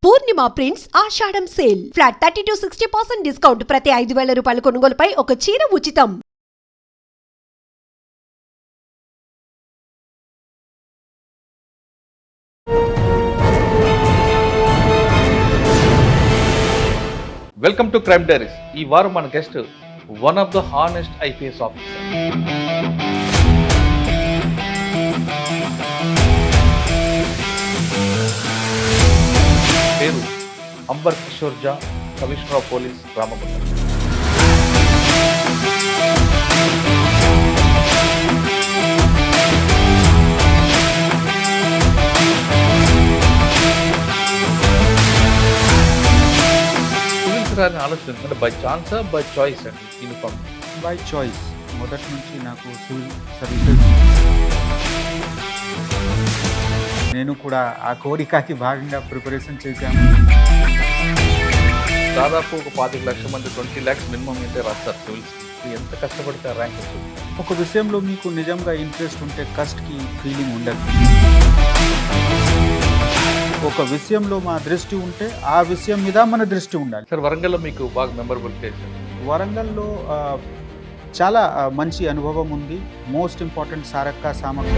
పూర్ణిమ prints ఆషాఢం sale flat 30-60% discount ప్రతి 5,000 రూపాయల కొనుగోలుపై ఒక చీర ఉచితం. Welcome to crime diaries. ఈ వారం మన guest one of the honest IPS officer. పేరు అంబర్ కిషోర్ జా, కమిషనర్ ఆఫ్ పోలీస్, రామగుండం. ఆలోచన అంటే బై ఛాన్సా బై చాయిస్ అండి యూనిఫామ్? By choice. మొదటి నుంచి నాకు సివిల్ సర్వీసెస్, నేను కూడా ఆ కోరికకి భాగంగా ప్రిపరేషన్ చేశాను. దాదాపు ఒక 25 లక్షల మంది 20 lakhs మినిమం అయితే రాస్తారు సివిల్స్. ఎంత కష్టపడితే ర్యాంక్ వచ్చింది. ఒక విషయంలో మీకు నిజంగా ఇంట్రెస్ట్ ఉంటే కస్ట్కి ఫీలింగ్ ఉండదు. ఒక విషయంలో మా దృష్టి ఉంటే ఆ విషయం మీద మన దృష్టి ఉండాలి. సార్, వరంగల్లో మీకు బాగా మెమరబుల్ కేసు? వరంగల్లో చాలా మంచి అనుభవం ఉంది. మోస్ట్ ఇంపార్టెంట్ సారక్క సామక్క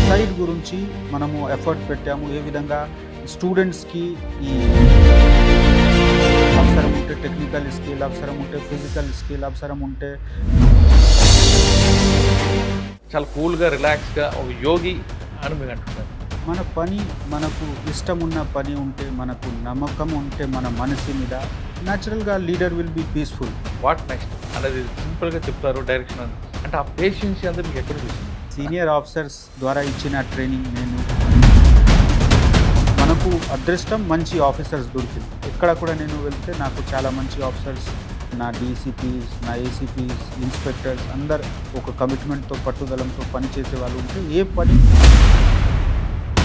సైడ్ గురించి మనము ఎఫర్ట్ పెట్టాము. ఏ విధంగా స్టూడెంట్స్కి ఈ అవసరం ఉంటే టెక్నికల్ స్కిల్, అవసరం ఉంటే ఫిజికల్ స్కిల్, అవసరం ఉంటే చాలా కూల్గా రిలాక్స్గా ఒక యోగి అని మీరు అంటున్నారు. మన పని, మనకు ఇష్టం ఉన్న పని ఉంటే, మనకు నమ్మకం ఉంటే మన మనసు మీద, న్యాచురల్గా leader will be peaceful. What next అనేది సింపుల్గా చెప్తారు డైరెక్షన్ అంటే ఆ పేషెన్స్ అంతా మీకు ఎక్కడ చూసింది? సీనియర్ ఆఫీసర్స్ ద్వారా ఇచ్చిన ట్రైనింగ్, నేను మనకు అదృష్టం మంచి ఆఫీసర్స్ దొరికింది. ఎక్కడ కూడా నేను వెళ్తే నాకు చాలా మంచి ఆఫీసర్స్, నా డీసీపీస్, నా ఏసీపీస్, ఇన్స్పెక్టర్స్ అందరు ఒక కమిట్మెంట్తో పట్టుదలంతో పనిచేసే వాళ్ళు ఉంటే ఏ పని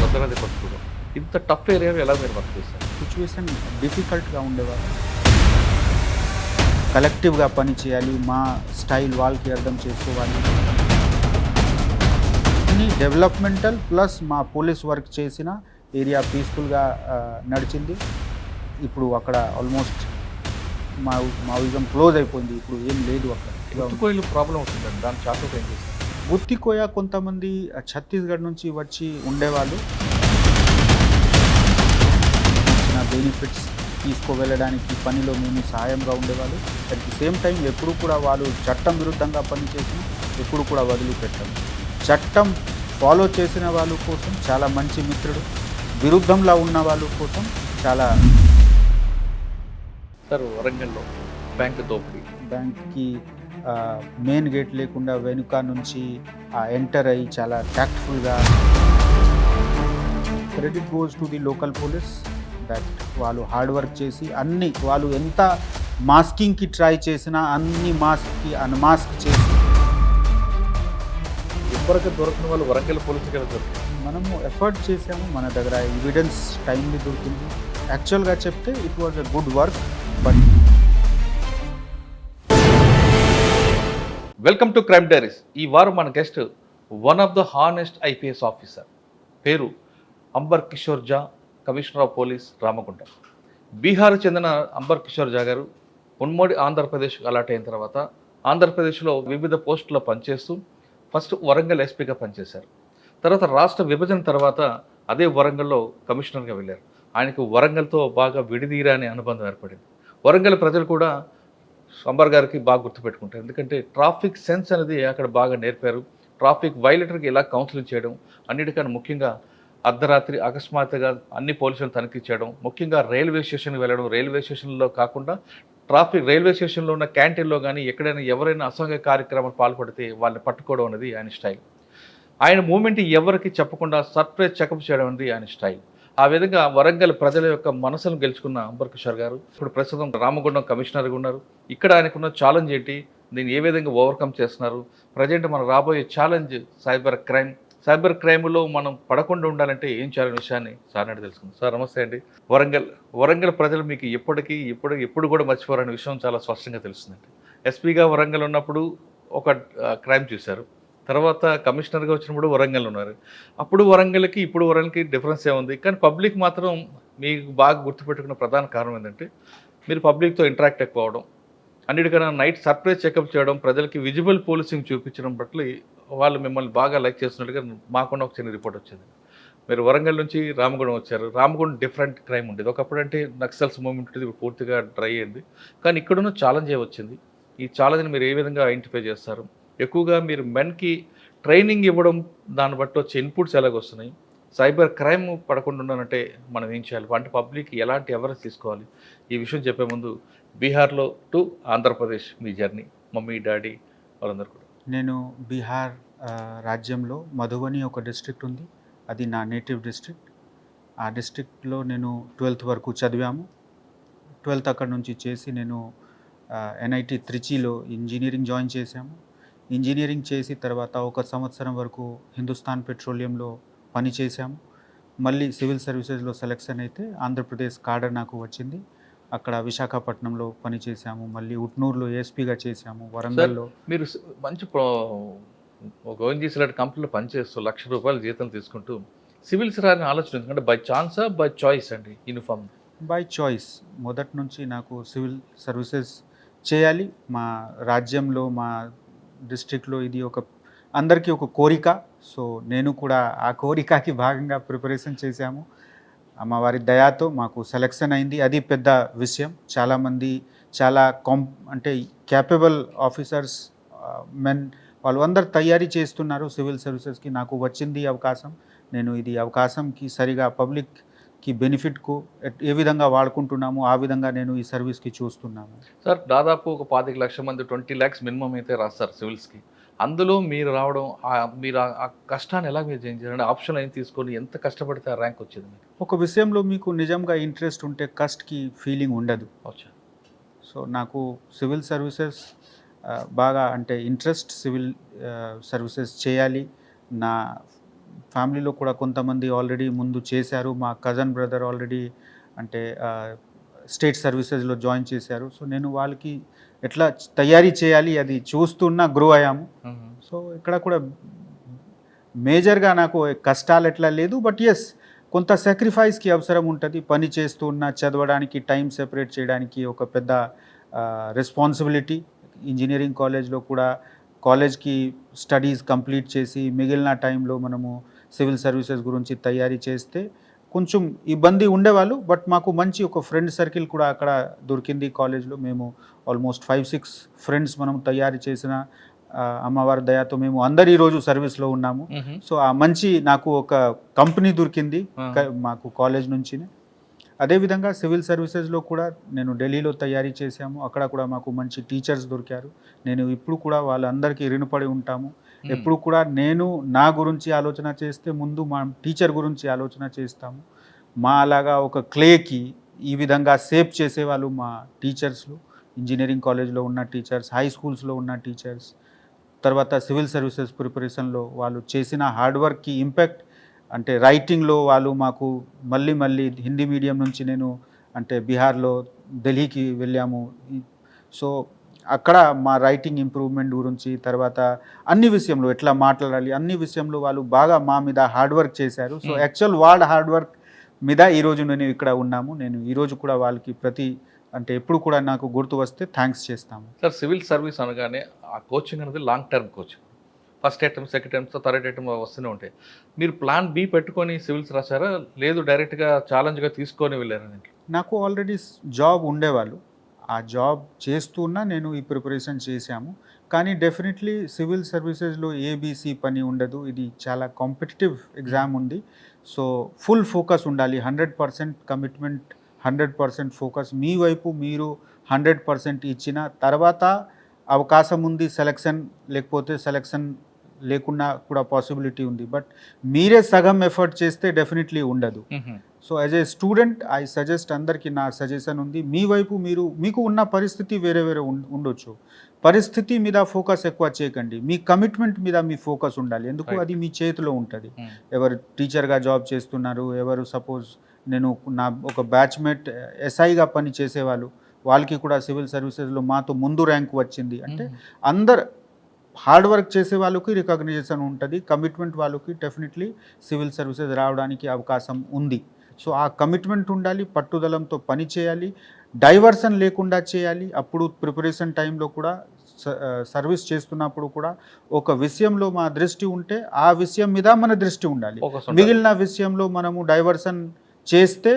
వదలది పట్టుకోవడం. ఇంత టఫ్ ఏరియాలో ఎలా మీరు వర్క్ చేస్తారు? సిచ్యువేషన్ డిఫికల్ట్గా ఉండేవాళ్ళు, కలెక్టివ్గా పని చేయాలి, మా స్టైల్ వాళ్ళకి అర్థం చేసుకోవాలి. అన్ని డెవలప్మెంటల్ ప్లస్ మా పోలీస్ వర్క్ చేసిన ఏరియా పీస్ఫుల్గా నడిచింది. ఇప్పుడు అక్కడ ఆల్మోస్ట్ మావిజం క్లోజ్ అయిపోయింది. ఇప్పుడు ఏం లేదు అక్కడ. గుత్తికోయలు ప్రాబ్లం అవుతుందండి, దాని చాటు ఏం చేస్తారు? గుత్తికోయ కొంతమంది ఛత్తీస్గఢ్ నుంచి వచ్చి ఉండేవాళ్ళు ఇచ్చిన బెనిఫిట్స్ తీసుకువెళ్ళడానికి పనిలో మేము సహాయంగా ఉండేవాళ్ళు. అట్ ది సేమ్ టైం ఎప్పుడు కూడా వాళ్ళు చట్టం విరుద్ధంగా పనిచేసి ఎప్పుడు కూడా వదిలిపెట్టాము. చట్టం ఫాలో చేసిన వాళ్ళ కోసం చాలా మంచి మిత్రుడు, విరుద్ధంలో ఉన్న వాళ్ళ కోసం చాలా. సార్, వరంగల్లో బ్యాంక్ దోపిడీ, బ్యాంక్కి మెయిన్ గేట్ లేకుండా వెనుక నుంచి ఎంటర్ అయ్యి చాలా ట్యాక్ట్ఫుల్గా. Credit goes to the local police that వాళ్ళు హార్డ్ వర్క్ చేసి అన్ని, వాళ్ళు ఎంత మాస్కింగ్కి ట్రై చేసినా అన్ని మాస్క్కి అన్మాస్క్ చేసి ఇప్పటికే దొరకని వాళ్ళు వరంగల్ పోలీసుకి దొరికింది. మనము ఎఫర్ట్ చేసాము. మన దగ్గర ఎవిడెన్స్ టైంలీ దొరికింది. యాక్చువల్గా చెప్తే it was a good work. But welcome to crime diaries. ఈ వారం మన guest one of the honest IPS officer. పేరు అంబర్ కిషోర్ జా, commissioner of police, Ramagundam. Bihar చెందిన అంబర్ కిషోర్ జా గారు ఉమ్మడి ఆంధ్రప్రదేశ్కి అలాట్ అయిన తర్వాత ఆంధ్రప్రదేశ్లో వివిధ పోస్టుల్లో పనిచేస్తూ ఫస్ట్ వరంగల్ ఎస్పీగా పనిచేశారు. తర్వాత రాష్ట్ర విభజన తర్వాత అదే వరంగల్లో కమిషనర్గా వెళ్ళారు. ఆయనకు వరంగల్తో బాగా విడిదీరాని అనుబంధం ఏర్పడింది. వరంగల్ ప్రజలు కూడా అంబర్ గారికి బాగా గుర్తుపెట్టుకుంటారు. ఎందుకంటే ట్రాఫిక్ సెన్స్ అనేది అక్కడ బాగా నేర్పారు. ట్రాఫిక్ వైలేటర్కి ఎలా కౌన్సిలింగ్ చేయడం, అన్నిటికన్నా ముఖ్యంగా అర్ధరాత్రి అకస్మాత్తుగా అన్ని పోలీసులను తనిఖీ చేయడం, ముఖ్యంగా రైల్వే స్టేషన్కి వెళ్ళడం, రైల్వే స్టేషన్లో కాకుండా రైల్వే స్టేషన్లో ఉన్న క్యాంటీన్లో కానీ ఎక్కడైనా ఎవరైనా అసాంఘిక కార్యక్రమాలు పాల్పడితే వాళ్ళని పట్టుకోవడం అనేది ఆయన స్టైల్. ఆయన మూమెంట్ ఎవరికి చెప్పకుండా సర్ప్రైజ్ చెకప్ చేయడం అనేది ఆయన స్టైల్. ఆ విధంగా వరంగల్ ప్రజల యొక్క మనసును గెలుచుకున్న అంబర్ కిషోర్ గారు ఇప్పుడు ప్రస్తుతం రామగుండం కమిషనర్గా ఉన్నారు. ఇక్కడ ఆయనకున్న ఛాలెంజ్ ఏంటి, దీన్ని ఏ విధంగా ఓవర్కమ్ చేస్తున్నారు, ప్రజెంట్ మనం రాబోయే ఛాలెంజ్ సైబర్ క్రైమ్లో మనం పడకుండా ఉండాలంటే ఏం చేయాలనే విషయాన్ని సార్ నాటి తెలుసుకుందాం. సార్ నమస్తే అండి. వరంగల్ ప్రజలు మీకు ఎప్పుడు కూడా మర్చిపోరనే విషయం చాలా స్పష్టంగా తెలుస్తుందండి. ఎస్పీగా వరంగల్ ఉన్నప్పుడు ఒక క్రైమ్ చూశారు, తర్వాత కమిషనర్గా వచ్చినప్పుడు వరంగల్ ఉన్నారు. అప్పుడు వరంగల్కి ఇప్పుడు వరంగల్కి డిఫరెన్స్ ఏముంది? కానీ పబ్లిక్ మాత్రం మీకు బాగా గుర్తుపెట్టుకున్న ప్రధాన కారణం ఏంటంటే మీరు పబ్లిక్తో ఇంటరాక్ట్ ఎక్కువ అవ్వడం, అన్నిటికన్నా నైట్ సర్ప్రైజ్ చెకప్ చేయడం, ప్రజలకి విజిబుల్ పోలీసింగ్ చూపించడం పట్ల వాళ్ళు మిమ్మల్ని బాగా లైక్ చేస్తున్నట్టుగా మాకున్న ఒక చిన్న రిపోర్ట్ వచ్చింది. మీరు వరంగల్ నుంచి రామగుండం వచ్చారు. రామగుండం డిఫరెంట్ క్రైమ్ ఉండేది. ఒకప్పుడు అంటే నక్సల్స్ మూవ్మెంట్ ఉండేది, ఇప్పుడు పూర్తిగా డ్రై అయింది. కానీ ఇక్కడున్న ఛాలెంజ్ వచ్చింది. ఈ ఛాలెంజ్ని మీరు ఏ విధంగా ఐడెంటిఫై చేస్తారు? ఎక్కువగా మీరు మెన్కి ట్రైనింగ్ ఇవ్వడం, దాన్ని బట్టి వచ్చే ఇన్పుట్స్ ఎలాగొస్తున్నాయి? సైబర్ క్రైమ్ పడకుండా ఉండాలంటే మనం ఏం చేయాలి? అంటే పబ్లిక్ ఎలాంటి అవేర్నెస్ తీసుకోవాలి? ఈ విషయం చెప్పే ముందు బీహార్లో to Andhra Pradesh me journey, mummy daddy వాళ్ళందరూ కూడా. నేను బీహార్ రాజ్యంలో మధుబని ఒక డిస్ట్రిక్ట్ ఉంది, అది నా నేటివ్ డిస్ట్రిక్ట్. ఆ డిస్ట్రిక్ట్లో నేను 12th వరకు చదివాము. 12th అక్కడ నుంచి చేసి నేను NIT త్రిచిలో ఇంజనీరింగ్ జాయిన్ చేశాము. ఇంజనీరింగ్ చేసి తర్వాత 1 సంవత్సరం వరకు హిందుస్థాన్ పెట్రోలియంలో పని చేశాము. మళ్ళీ సివిల్ సర్వీసెస్లో సెలెక్షన్ అయితే ఆంధ్రప్రదేశ్ కాడర్ నాకు వచ్చింది. అక్కడ విశాఖపట్నంలో పని చేశాము. మళ్ళీ ఉట్నూరులో ఏఎస్పీగా చేశాము. వరంగల్లో మీరు మంచి ఒక ఓఎన్జీసీ లాంటి కంపెనీలో పనిచేస్తూ ₹1,00,000 జీతం తీసుకుంటూ సివిల్స్ రాని ఆలోచన, ఎందుకంటే బై ఛాన్సా బై చాయిస్ అండి యూనిఫామ్? By choice. మొదటి నుంచి నాకు సివిల్ సర్వీసెస్ చేయాలి. మా రాజ్యంలో, మా డిస్ట్రిక్ట్లో ఇది అందరికీ ఒక కోరిక. సో నేను కూడా ఆ కోరికకి భాగంగా ప్రిపరేషన్ చేశాము. అమ్మవారి దయాతో మాకు సెలెక్షన్ అయింది. అది పెద్ద విషయం. చాలామంది చాలా అంటే క్యాపబుల్ ఆఫీసర్స్, మెన్, వాళ్ళు అందరు తయారీ చేస్తున్నారు సివిల్ సర్వీసెస్కి. నాకు వచ్చింది అవకాశం. నేను ఇది అవకాశంకి సరిగా పబ్లిక్కి బెనిఫిట్కు ఏ విధంగా వాడుకుంటున్నామో ఆ విధంగా నేను ఈ సర్వీస్కి చూస్తున్నాను. సార్, దాదాపు ఒక 25 లక్షల మంది 20 lakhs మినిమం అయితే రాస్తారు సివిల్స్కి. అందులో మీరు రావడం, మీరు ఆ కష్టాన్ని ఎలా మీరు చేయించారంటే ఆప్షన్ అయిన తీసుకొని ఎంత కష్టపడితే ఆ ర్యాంక్ వచ్చింది మీకు? ఒక విషయంలో మీకు నిజంగా ఇంట్రెస్ట్ ఉంటే కస్ట్కి ఫీలింగ్ ఉండదు. సో నాకు సివిల్ సర్వీసెస్ బాగా అంటే ఇంట్రెస్ట్, సివిల్ సర్వీసెస్ చేయాలి. నా ఫ్యామిలీలో కూడా కొంతమంది ఆల్రెడీ ముందు చేశారు. మా కజన్ బ్రదర్ ఆల్రెడీ అంటే స్టేట్ సర్వీసెస్లో జాయిన్ చేశారు. సో నేను వాళ్ళకి ఎట్లా తయారీ చేయాలి అది చూస్తున్నా గ్రో అయ్యాము. సో ఇక్కడ కూడా మేజర్గా నాకు కష్టాలు ఎట్లా లేదు. బట్ ఎస్, కొంత సాక్రిఫైస్కి అవసరం ఉంటుంది. పని చేస్తున్నా చదవడానికి టైం సెపరేట్ చేయడానికి ఒక పెద్ద రెస్పాన్సిబిలిటీ. ఇంజనీరింగ్ కాలేజ్లో కూడా కాలేజ్కి స్టడీస్ కంప్లీట్ చేసి మిగిలిన టైంలో మనము సివిల్ సర్వీసెస్ గురించి తయారీ చేస్తే కొంచెం ఇబ్బంది ఉండేవాళ్ళు. బట్ మాకు మంచి ఒక ఫ్రెండ్ సర్కిల్ కూడా అక్కడ దొరికింది కాలేజ్లో. మేము ఆల్మోస్ట్ 5-6 ఫ్రెండ్స్ మనం తయారు చేసిన అమ్మవారి దయాతో మేము అందరు ఈరోజు సర్వీస్లో ఉన్నాము. సో ఆ మంచి నాకు ఒక కంపెనీ దొరికింది మాకు కాలేజ్ నుంచి. అదేవిధంగా సివిల్ సర్వీసెస్లో కూడా నేను ఢిల్లీలో తయారీ చేశాము. అక్కడ కూడా మాకు మంచి టీచర్స్ దొరికారు. నేను ఇప్పుడు కూడా వాళ్ళందరికీ రుణపడి ఉంటాము. ఎప్పుడు కూడా నేను నా గురించి ఆలోచన చేస్తే ముందు మా టీచర్ గురించి ఆలోచన చేస్తాము. మా అలాగా ఒక క్లేకి ఈ విధంగా సేవ్ చేసేవాళ్ళు మా టీచర్స్లు. ఇంజనీరింగ్ కాలేజ్లో ఉన్న టీచర్స్, హై స్కూల్స్లో ఉన్న టీచర్స్, తర్వాత సివిల్ సర్వీసెస్ ప్రిపరేషన్లో వాళ్ళు చేసిన హార్డ్ వర్క్కి ఇంపాక్ట్ అంటే రైటింగ్లో వాళ్ళు మాకు మళ్ళీ హిందీ మీడియం నుంచి నేను అంటే బీహార్లో ఢిల్లీకి వెళ్ళాము. సో అక్కడ మా రైటింగ్ ఇంప్రూవ్మెంట్ గురించి, తర్వాత అన్ని విషయంలో ఎట్లా మాట్లాడాలి అన్ని విషయంలో వాళ్ళు బాగా మా మీద హార్డ్ వర్క్ చేశారు. సో యాక్చువల్ వాళ్ళ హార్డ్ వర్క్ మీద ఈరోజు నేను ఇక్కడ ఉన్నాము. నేను ఈరోజు కూడా వాళ్ళకి అంటే ఎప్పుడు కూడా నాకు గుర్తు వస్తే థ్యాంక్స్ చేస్తాము. సార్, సివిల్ సర్వీస్ అనగానే ఆ కోచింగ్ అనేది long term coaching. First attempt, second attempt, third attempt వస్తూనే ఉంటాయి. మీరు ప్లాన్ బి పెట్టుకొని సివిల్స్ రాశారా, లేదు డైరెక్ట్గా ఛాలెంజ్గా తీసుకొని వెళ్ళారా? నాకు ఆల్రెడీ జాబ్ ఉండేవాళ్ళు. ఆ జాబ్ చేస్తున్నా నేను ఈ ప్రిపరేషన్ చేశాము. కానీ డెఫినెట్లీ సివిల్ సర్వీసెస్లో ఏబీసీ పని ఉండదు. ఇది చాలా కాంపిటిటివ్ ఎగ్జామ్ ఉంది. సో ఫుల్ ఫోకస్ ఉండాలి. 100% కమిట్మెంట్, 100% ఫోకస్. మీ వైపు మీరు 100% ఇచ్చిన తర్వాత అవకాశం ఉంది సెలెక్షన్, లేకపోతే సెలెక్షన్ లేకున్నా కూడా పాసిబిలిటీ ఉంది. బట్ మీరే సగం ఎఫర్ట్ చేస్తే డెఫినెట్లీ ఉండదు. So as a student I suggest, అందరికీ నా సజెషన్ ఉంది, మీ వైపు మీకు ఉన్న పరిస్థితి వేరే ఉండొచ్చు. పరిస్థితి మీద ఫోకస్ ఎక్కువ చేయకండి. మీ కమిట్మెంట్ మీద మీ ఫోకస్ ఉండాలి. ఎందుకు, అది మీ చేతిలో ఉంటుంది. ఎవరు టీచర్గా జాబ్ చేస్తున్నారు, ఎవరు సపోజ్ నేను నా ఒక బ్యాచ్మేట్ ఎస్ఐగా పని చేసేవాళ్ళు, వాళ్ళకి కూడా సివిల్ సర్వీసెస్లో మాతో ముందు ర్యాంక్ వచ్చింది. అంటే హార్డ్ వర్క్ చేసే వాళ్ళకి రికగ్నిషన్ ఉంటుంది, కమిట్మెంట్ వాళ్ళకి డెఫినెట్లీ సివిల్ సర్వీసెస్ రావడానికి అవకాశం ఉంది. సో ఆ కమిట్మెంట్ ఉండాలి, పట్టుదలంతో పని చేయాలి, డైవర్షన్ లేకుండా చేయాలి. అప్పుడు ప్రిపరేషన్ టైంలో కూడా సర్వీస్ చేస్తున్నప్పుడు కూడా ఒక విషయంలో మా దృష్టి ఉంటే ఆ విషయం మీద మన దృష్టి ఉండాలి. Focus ఉండాలి. మిగిలిన విషయంలో మనము డైవర్షన్ చేస్తే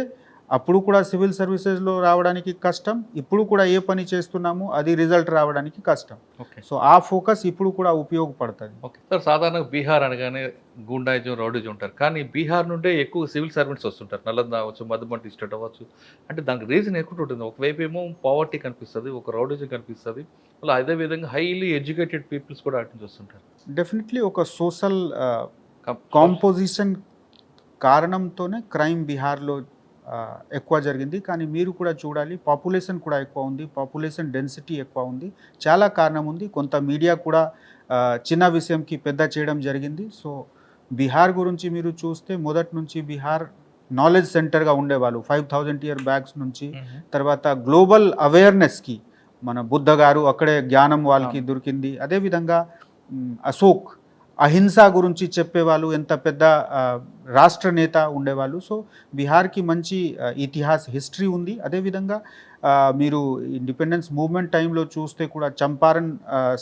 అప్పుడు కూడా సివిల్ సర్వీసెస్లో రావడానికి కష్టం, ఇప్పుడు కూడా ఏ పని చేస్తున్నామో అది రిజల్ట్ రావడానికి కష్టం. ఓకే సో ఆ ఫోకస్ ఇప్పుడు కూడా ఉపయోగపడుతుంది. ఓకే సార్, సాధారణంగా బీహార్ అనగానే గూండాయిజం రౌడీజం ఉంటారు, కానీ బీహార్ నుండే ఎక్కువ సివిల్ సర్వెంట్స్ వస్తుంటారు. నలంద అవ్వచ్చు, మధుబంటి స్టేట్ అవ్వచ్చు. అంటే దానికి రీజన్ ఎక్కువ ఉంటుంది. ఒకవైపు ఏమో పావర్టీ కనిపిస్తుంది, ఒక రౌడీజం కనిపిస్తుంది, అలా అదేవిధంగా హైలీ ఎడ్యుకేటెడ్ పీపుల్స్ కూడా అటు నుంచి వస్తుంటారు. డెఫినెట్లీ ఒక సోషల్ కాంపోజిషన్ కారణంతోనే క్రైమ్ బీహార్లో ఎక్కువ జరిగింది. కానీ మీరు కూడా చూడాలి, పాపులేషన్ కూడా ఎక్కువ ఉంది, పాపులేషన్ డెన్సిటీ ఎక్కువ ఉంది, చాలా కారణం ఉంది. కొంత మీడియా కూడా చిన్న విషయంకి పెద్ద చేయడం జరిగింది. సో బీహార్ గురించి మీరు చూస్తే మొదటి నుంచి బీహార్ నాలెడ్జ్ సెంటర్గా ఉండేవాళ్ళు 5000 ఇయర్ బ్యాక్స్ నుంచి. తర్వాత గ్లోబల్ అవేర్నెస్కి మన బుద్ధ గారు అక్కడే జ్ఞానం వాళ్ళకి దొరికింది. అదేవిధంగా అశోక్ అహింస గురించి చెప్పేవాళ్ళు, ఎంత పెద్ద రాష్ట్ర నేత ఉండేవాళ్ళు. సో బీహార్కి మంచి ఇతిహాస్ హిస్టరీ ఉంది. అదేవిధంగా మీరు ఇండిపెండెన్స్ మూవ్మెంట్ టైంలో చూస్తే కూడా చంపారన్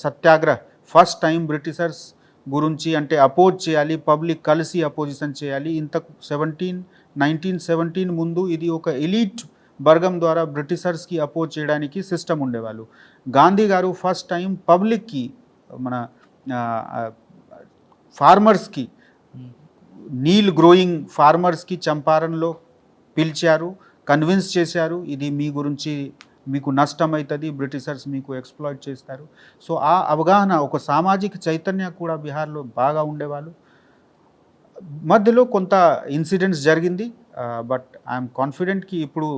సత్యాగ్రహ ఫస్ట్ టైం బ్రిటిషర్స్ గురించి అంటే అపోజ్ చేయాలి, పబ్లిక్ కలిసి అపోజిషన్ చేయాలి. ఇంతకు 1917 ముందు ఇది ఒక ఎలీట్ వర్గం ద్వారా బ్రిటిషర్స్కి అపోజ్ చేయడానికి సిస్టమ్ ఉండేవాళ్ళు. గాంధీ గారు ఫస్ట్ టైం పబ్లిక్కి మన ఫార్మర్స్కి, నీల్ గ్రోయింగ్ ఫార్మర్స్కి చంపారణలో పిలిచారు, కన్విన్స్ చేశారు, ఇది మీ గురించి మీకు నష్టం అవుతుంది, బ్రిటిషర్స్ మీకు ఎక్స్ప్లాయిట్ చేస్తారు. సో ఆ అవగాహన, ఒక సామాజిక చైతన్యం కూడా బీహార్లో బాగా ఉండేవాళ్ళు. మధ్యలో కొంత ఇన్సిడెంట్స్ జరిగింది, బట్ ఐఎమ్ కాన్ఫిడెంట్ కి ఇప్పుడు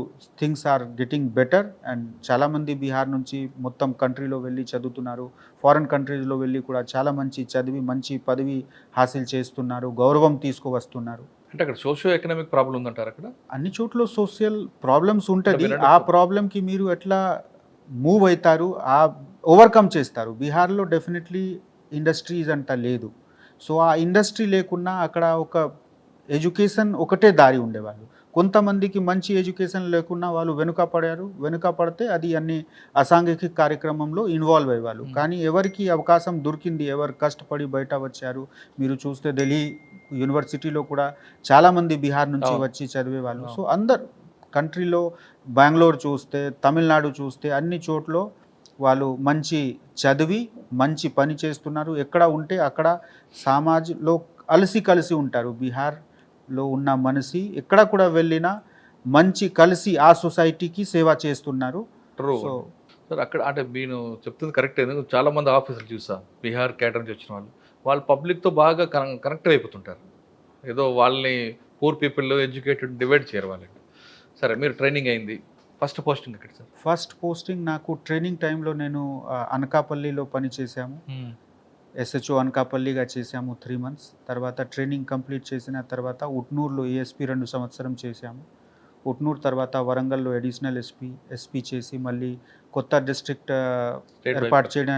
things are getting better. And చాలామంది బీహార్ నుంచి మొత్తం కంట్రీలో వెళ్ళి చదువుతున్నారు, ఫారెన్ కంట్రీస్లో వెళ్ళి కూడా చాలా మంచి చదివి మంచి పదవి హాసిల్ చేస్తున్నారు, గౌరవం తీసుకువస్తున్నారు. అంటే అక్కడ సోషియో ఎకనామిక్ ప్రాబ్లం ఉందంటారు అక్కడ? అన్ని చోట్ల సోషల్ ప్రాబ్లమ్స్ ఉంటుంది. ఆ ప్రాబ్లంకి మీరు ఎట్లా మూవ్ అవుతారు, ఆ ఓవర్కమ్ చేస్తారు. బీహార్లో డెఫినెట్లీ ఇండస్ట్రీస్ అంట లేదు. సో ఆ ఇండస్ట్రీ లేకున్నా అక్కడ ఒక ఎడ్యుకేషన్ ఒకటే దారి ఉండేవాళ్ళు. కొంతమందికి మంచి ఎడ్యుకేషన్ లేకున్నా వాళ్ళు వెనుక పడితే అది అన్ని అసాంఘిక కార్యక్రమంలో ఇన్వాల్వ్ అయ్యేవాళ్ళు. కానీ ఎవరికి అవకాశం దొరికింది, ఎవరు కష్టపడి బయట వచ్చారు. మీరు చూస్తే ఢిల్లీ యూనివర్సిటీలో కూడా చాలామంది బీహార్ నుంచి వచ్చి చదివేవాళ్ళు. సో అందరు కంట్రీలో బెంగళూరు చూస్తే, తమిళనాడు చూస్తే అన్ని చోట్ల వాళ్ళు మంచి చదివి మంచి పని చేస్తున్నారు. ఎక్కడ ఉంటే అక్కడ సమాజంలో కలిసి ఉంటారు. బీహార్లో ఉన్న మనిషి ఎక్కడ కూడా వెళ్ళినా మంచి కలిసి ఆ సొసైటీకి సేవ చేస్తున్నారు. ట్రూ. సో సార్ అక్కడ అంటే నేను చెప్తుంది కరెక్ట్. ఎందుకంటే చాలా మంది ఆఫీసులు చూసా, బీహార్ కేటర్ నుంచి వచ్చిన వాళ్ళు పబ్లిక్తో బాగా కనెక్ట్ అయిపోతుంటారు. ఏదో వాళ్ళని పూర్ పీపుల్ ఎడ్యుకేటెడ్ డివైడ్ చేయరు వాళ్ళని. సరే, మీరు ట్రైనింగ్ అయింది, ఫస్ట్ పోస్టింగ్ ఎక్కడ సార్? ఫస్ట్ పోస్టింగ్ నాకు ట్రైనింగ్ టైంలో నేను అనకాపల్లిలో పని చేశాము. ఎస్హెచ్ఓ అనకాపల్లిగా చేశాము 3 months. తర్వాత ట్రైనింగ్ కంప్లీట్ చేసిన తర్వాత ఉట్నూరులో ఏఎస్పీ 2 సంవత్సరం చేశాము. ఉట్నూరు తర్వాత వరంగల్లో అడిషనల్ ఎస్పీ చేసి మళ్ళీ కొత్త డిస్ట్రిక్ట్ ఏర్పాటు చేయడం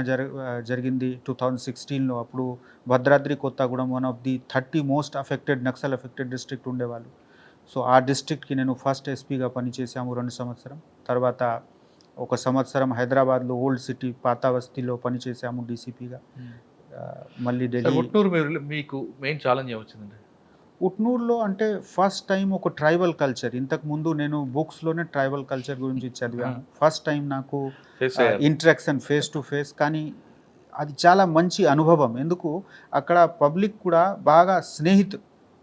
జరిగింది 2016లో. అప్పుడు Bhadradri Kothagudem one of the 30 most Naxal affected district ఉండేవాళ్ళు. సో ఆ డిస్ట్రిక్ట్కి నేను ఫస్ట్ ఎస్పీగా పనిచేసాము 2 సంవత్సరం. తర్వాత 1 సంవత్సరం హైదరాబాద్లో ఓల్డ్ సిటీ పాతావస్తిలో పనిచేసాము డీసీపీగా. మళ్ళీ ఢిల్లీ. ఉట్నూరు మీకు మెయిన్ ఛాలెంజ్ ఏమొచ్చిందండి? ఉట్నూరులో అంటే ఫస్ట్ టైం ఒక ట్రైబల్ కల్చర్. ఇంతకుముందు నేను బుక్స్లోనే ట్రైబల్ కల్చర్ గురించి చదివాను. ఫస్ట్ టైం నాకు ఇంటరాక్షన్ ఫేస్ టు ఫేస్. కానీ అది చాలా మంచి అనుభవం. ఎందుకు అక్కడ పబ్లిక్ కూడా బాగా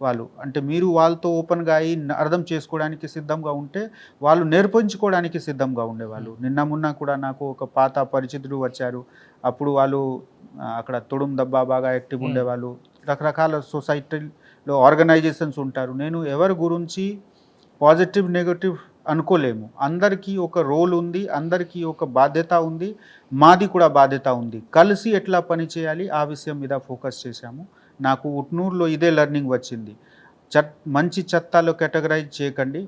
వాళ్ళు అంటే మీరు వాళ్ళతో ఓపెన్గా అయ్యి అర్థం చేసుకోవడానికి సిద్ధంగా ఉంటే వాళ్ళు నేర్పించుకోవడానికి సిద్ధంగా ఉండేవాళ్ళు. మొన్న కూడా నాకు ఒక పాత పరిచితుడు వచ్చారు. అప్పుడు వాళ్ళు అక్కడ తొడుం దబ్బా బాగా యాక్టివ్ ఉండేవాళ్ళు. రకరకాల సొసైటీలో ఆర్గనైజేషన్స్ ఉంటారు. నేను ఎవరి గురించి పాజిటివ్ నెగటివ్ అనుకోలేము. అందరికీ ఒక రోల్ ఉంది, అందరికీ ఒక బాధ్యత ఉంది, మాది కూడా బాధ్యత ఉంది. కలిసి ఎట్లా పని చేయాలి ఆ విషయం మీద ఫోకస్ చేశాము. నాకు ఉట్నూరులో ఇదే లెర్నింగ్ వచ్చింది. మంచి చట్టాలు కేటగరైజ్ చేయకండి,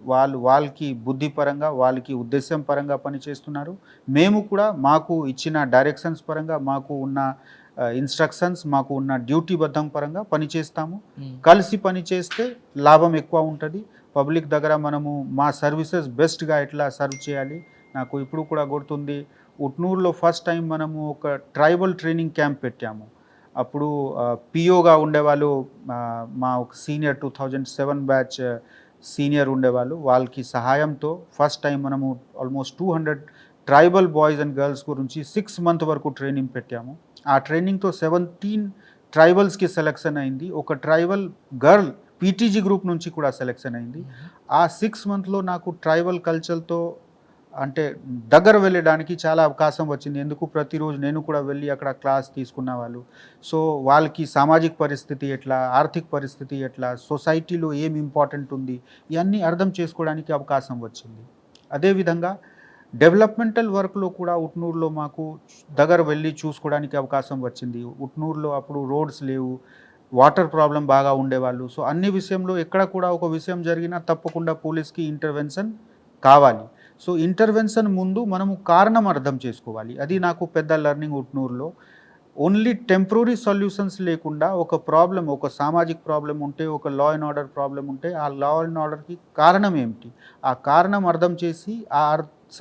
వాళ్ళకి బుద్ధిపరంగా వాళ్ళకి ఉద్దేశం పరంగా పనిచేస్తున్నారు. మేము కూడా మాకు ఇచ్చిన డైరెక్షన్స్ పరంగా మాకు ఉన్న ఇన్స్ట్రక్షన్స్ మాకు ఉన్న డ్యూటీ బద్ధం పరంగా పనిచేస్తాము. కలిసి పని చేస్తే లాభం ఎక్కువ ఉంటుంది. పబ్లిక్ దగ్గర మనము మా సర్వీసెస్ బెస్ట్గా ఎట్లా సర్వ్ చేయాలి. నాకు ఇప్పుడు కూడా గుర్తుంది, ఉట్నూరులో ఫస్ట్ టైం మనము ఒక ట్రైబల్ ట్రైనింగ్ క్యాంప్ పెట్టాము. అప్పుడు పిఓగా ఉండేవాళ్ళు, మా ఒక సీనియర్ 2007 బ్యాచ్ సీనియర్ ఉండేవాళ్ళు. వాళ్ళకి సహాయంతో ఫస్ట్ టైం మనము almost 200 tribal boys and girls గురించి 6 మంత్ వరకు ట్రైనింగ్ పెట్టాము. ఆ ట్రైనింగ్తో 17 ట్రైబల్స్కి సెలెక్షన్ అయింది. ఒక ట్రైబల్ గర్ల్ పీటీజీ గ్రూప్ నుంచి కూడా సెలెక్షన్ అయింది. ఆ 6 మంత్లో నాకు ట్రైబల్ కల్చర్తో అంటే దగ్గర వెళ్ళడానికి చాలా అవకాశం వచ్చింది. ఎందుకు ప్రతిరోజు నేను కూడా వెళ్ళి అక్కడ క్లాస్ తీసుకున్న వాళ్ళు. సో వాళ్ళకి సామాజిక పరిస్థితి ఎట్లా, ఆర్థిక పరిస్థితి ఎట్లా, సొసైటీలో ఏం ఇంపార్టెంట్ ఉంది, ఇవన్నీ అర్థం చేసుకోవడానికి అవకాశం వచ్చింది. అదేవిధంగా డెవలప్మెంటల్ వర్క్లో కూడా ఉట్నూరులో మాకు దగ్గర వెళ్ళి చూసుకోవడానికి అవకాశం వచ్చింది. ఉట్నూరులో అప్పుడు రోడ్స్ లేవు, వాటర్ ప్రాబ్లం బాగా ఉండేవాళ్ళు. సో అన్ని విషయంలో ఎక్కడ కూడా ఒక విషయం జరిగినా తప్పకుండా పోలీస్కి ఇంటర్వెన్షన్ కావాలి. సో ఇంటర్వెన్షన్ ముందు మనము కారణం అర్థం చేసుకోవాలి. అది నాకు పెద్ద లెర్నింగ్ ఉట్నూరులో. ఓన్లీ టెంపరరీ సొల్యూషన్స్ లేకుండా ఒక ప్రాబ్లం, ఒక సామాజిక ప్రాబ్లం ఉంటే, ఒక లా అండ్ ఆర్డర్ ప్రాబ్లం ఉంటే, ఆ లా అండ్ ఆర్డర్కి కారణం ఏమిటి, ఆ కారణం అర్థం చేసి ఆ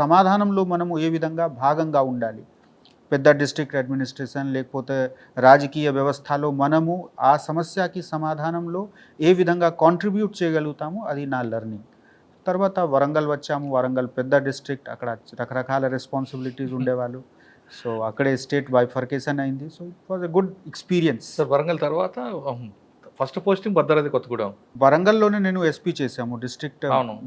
సమాధానంలో మనము ఏ విధంగా భాగంగా ఉండాలి. పెద్ద డిస్ట్రిక్ట్ అడ్మినిస్ట్రేషన్ లేకపోతే రాజకీయ వ్యవస్థలో మనము ఆ సమస్యకి సమాధానంలో ఏ విధంగా కాంట్రిబ్యూట్ చేయగలుగుతాము, అది నా లెర్నింగ్. తర్వాత వరంగల్ వచ్చాము. వరంగల్ పెద్ద డిస్ట్రిక్ట్, అక్కడ రకరకాల రెస్పాన్సిబిలిటీస్ ఉండేవాళ్ళు. సో అక్కడే స్టేట్ బైఫర్కేషన్ అయింది. So it was a good experience. Sir Warangal తర్వాత ఫస్ట్ పోస్టింగ్ భద్రాద్రి కొత్తగూడెం. వరంగల్లోనే నేను ఎస్పీ చేశాము. డిస్ట్రిక్ట్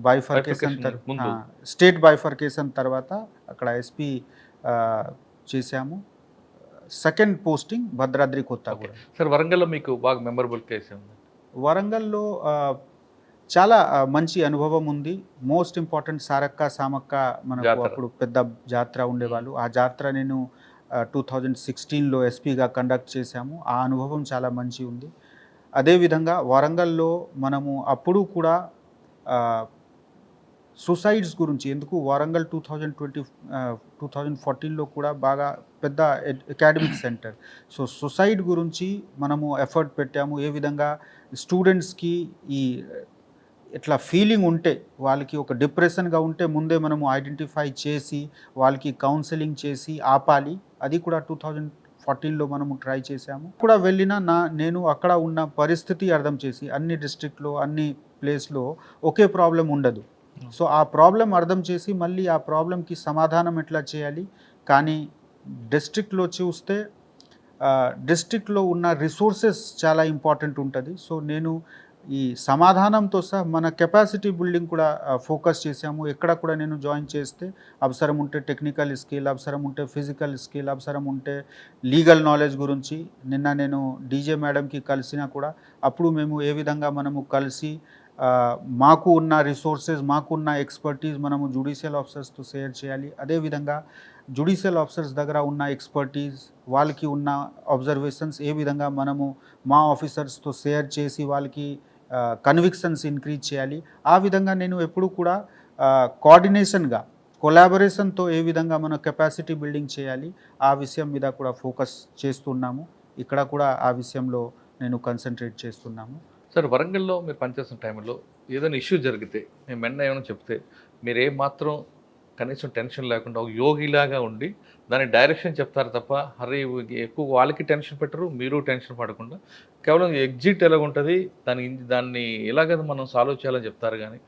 బైఫర్కేషన్ ముందు స్టేట్ బైఫర్కేషన్ తర్వాత అక్కడ ఎస్పీ చేశాము. Second posting Bhadradri Kothagudem. Sir వరంగల్లో మీకు బాగా మెమరబుల్ కేసు ఉంది? వరంగల్లో చాలా మంచి అనుభవం ఉంది. మోస్ట్ ఇంపార్టెంట్ సారక్క సామక్క మనకు అప్పుడు పెద్ద జాతర ఉండేవాళ్ళు. ఆ జాతర నేను 2016లో ఎస్పీగా కండక్ట్ చేశాము. ఆ అనుభవం చాలా మంచి ఉంది. అదేవిధంగా వరంగల్లో మనము అప్పుడు కూడా సూసైడ్స్ గురించి, ఎందుకు వరంగల్ 2014లో కూడా బాగా పెద్ద అకాడమిక్ సెంటర్. సో సూసైడ్ గురించి మనము ఎఫర్ట్ పెట్టాము. ఏ విధంగా స్టూడెంట్స్కి ఈ ఇట్లా ఫీలింగ్ ఉంటే, వాళ్ళకి ఒక డిప్రెషన్గా ఉంటే ముందే మనము ఐడెంటిఫై చేసి వాళ్ళకి కౌన్సిలింగ్ చేసి ఆపాలి. అది కూడా 2014లో మనము ట్రై చేశాము. కూడా వెళ్ళినా నేను అక్కడ ఉన్న పరిస్థితి అర్థం చేసి, అన్ని డిస్ట్రిక్ట్లో అన్ని ప్లేస్లో ఒకే ప్రాబ్లం ఉండదు. సో ఆ ప్రాబ్లం అర్థం చేసి మళ్ళీ ఆ ప్రాబ్లంకి సమాధానం ఎట్లా చేయాలి. కానీ డిస్ట్రిక్ట్లో చూస్తే డిస్ట్రిక్ట్లో ఉన్న రిసోర్సెస్ చాలా ఇంపార్టెంట్ ఉంటుంది. సో నేను ఈ సమాధానంతో సహా మన కెపాసిటీ బిల్డింగ్ కూడా ఫోకస్ చేశాము. ఎక్కడ కూడా నేను జాయిన్ చేస్తే అవసరం ఉంటే టెక్నికల్ స్కిల్, అవసరం ఉంటే ఫిజికల్ స్కిల్, అవసరం ఉంటే లీగల్ నాలెడ్జ్ గురించి. నిన్న నేను డీజే మేడంకి కలిసినా కూడా అప్పుడు మేము ఏ విధంగా మనము కలిసి మాకు ఉన్న రిసోర్సెస్, మాకు ఉన్న ఎక్స్పర్టీస్ మనము జ్యుడిషియల్ ఆఫీసర్స్తో షేర్ చేయాలి. అదేవిధంగా జ్యుడిషియల్ ఆఫీసర్స్ దగ్గర ఉన్న ఎక్స్పర్టీస్, వాళ్ళకి ఉన్న అబ్జర్వేషన్స్ ఏ విధంగా మనము మా ఆఫీసర్స్తో షేర్ చేసి వాళ్ళకి కన్విక్షన్స్ ఇంక్రీజ్ చేయాలి. ఆ విధంగా నేను ఎప్పుడు కూడా కోఆర్డినేషన్గా, కొలాబరేషన్తో ఏ విధంగా మన కెపాసిటీ బిల్డింగ్ చేయాలి ఆ విషయం మీద కూడా ఫోకస్ చేస్తున్నాము. ఇక్కడ కూడా ఆ విషయంలో నేను కన్సన్ట్రేట్ చేస్తున్నాము. సార్ వరంగల్లో మీరు పనిచేస్తున్న టైంలో ఏదైనా ఇష్యూ జరిగితే, మేము వెంటనే ఏమైనా చెప్తే మీరు ఏమాత్రం కనీసం టెన్షన్ లేకుండా ఒక యోగిలాగా ఉండి దాని డైరెక్షన్ చెప్తారు తప్ప, హరి ఎక్కువ వాళ్ళకి టెన్షన్ పెట్టరు, మీరు టెన్షన్ పడకుండా కేవలం ఎగ్జిట్ ఎలాగ ఉంటుంది, దాన్ని ఎలాగ మనం సాల్వ్ చేయాలని చెప్తారు. కానీ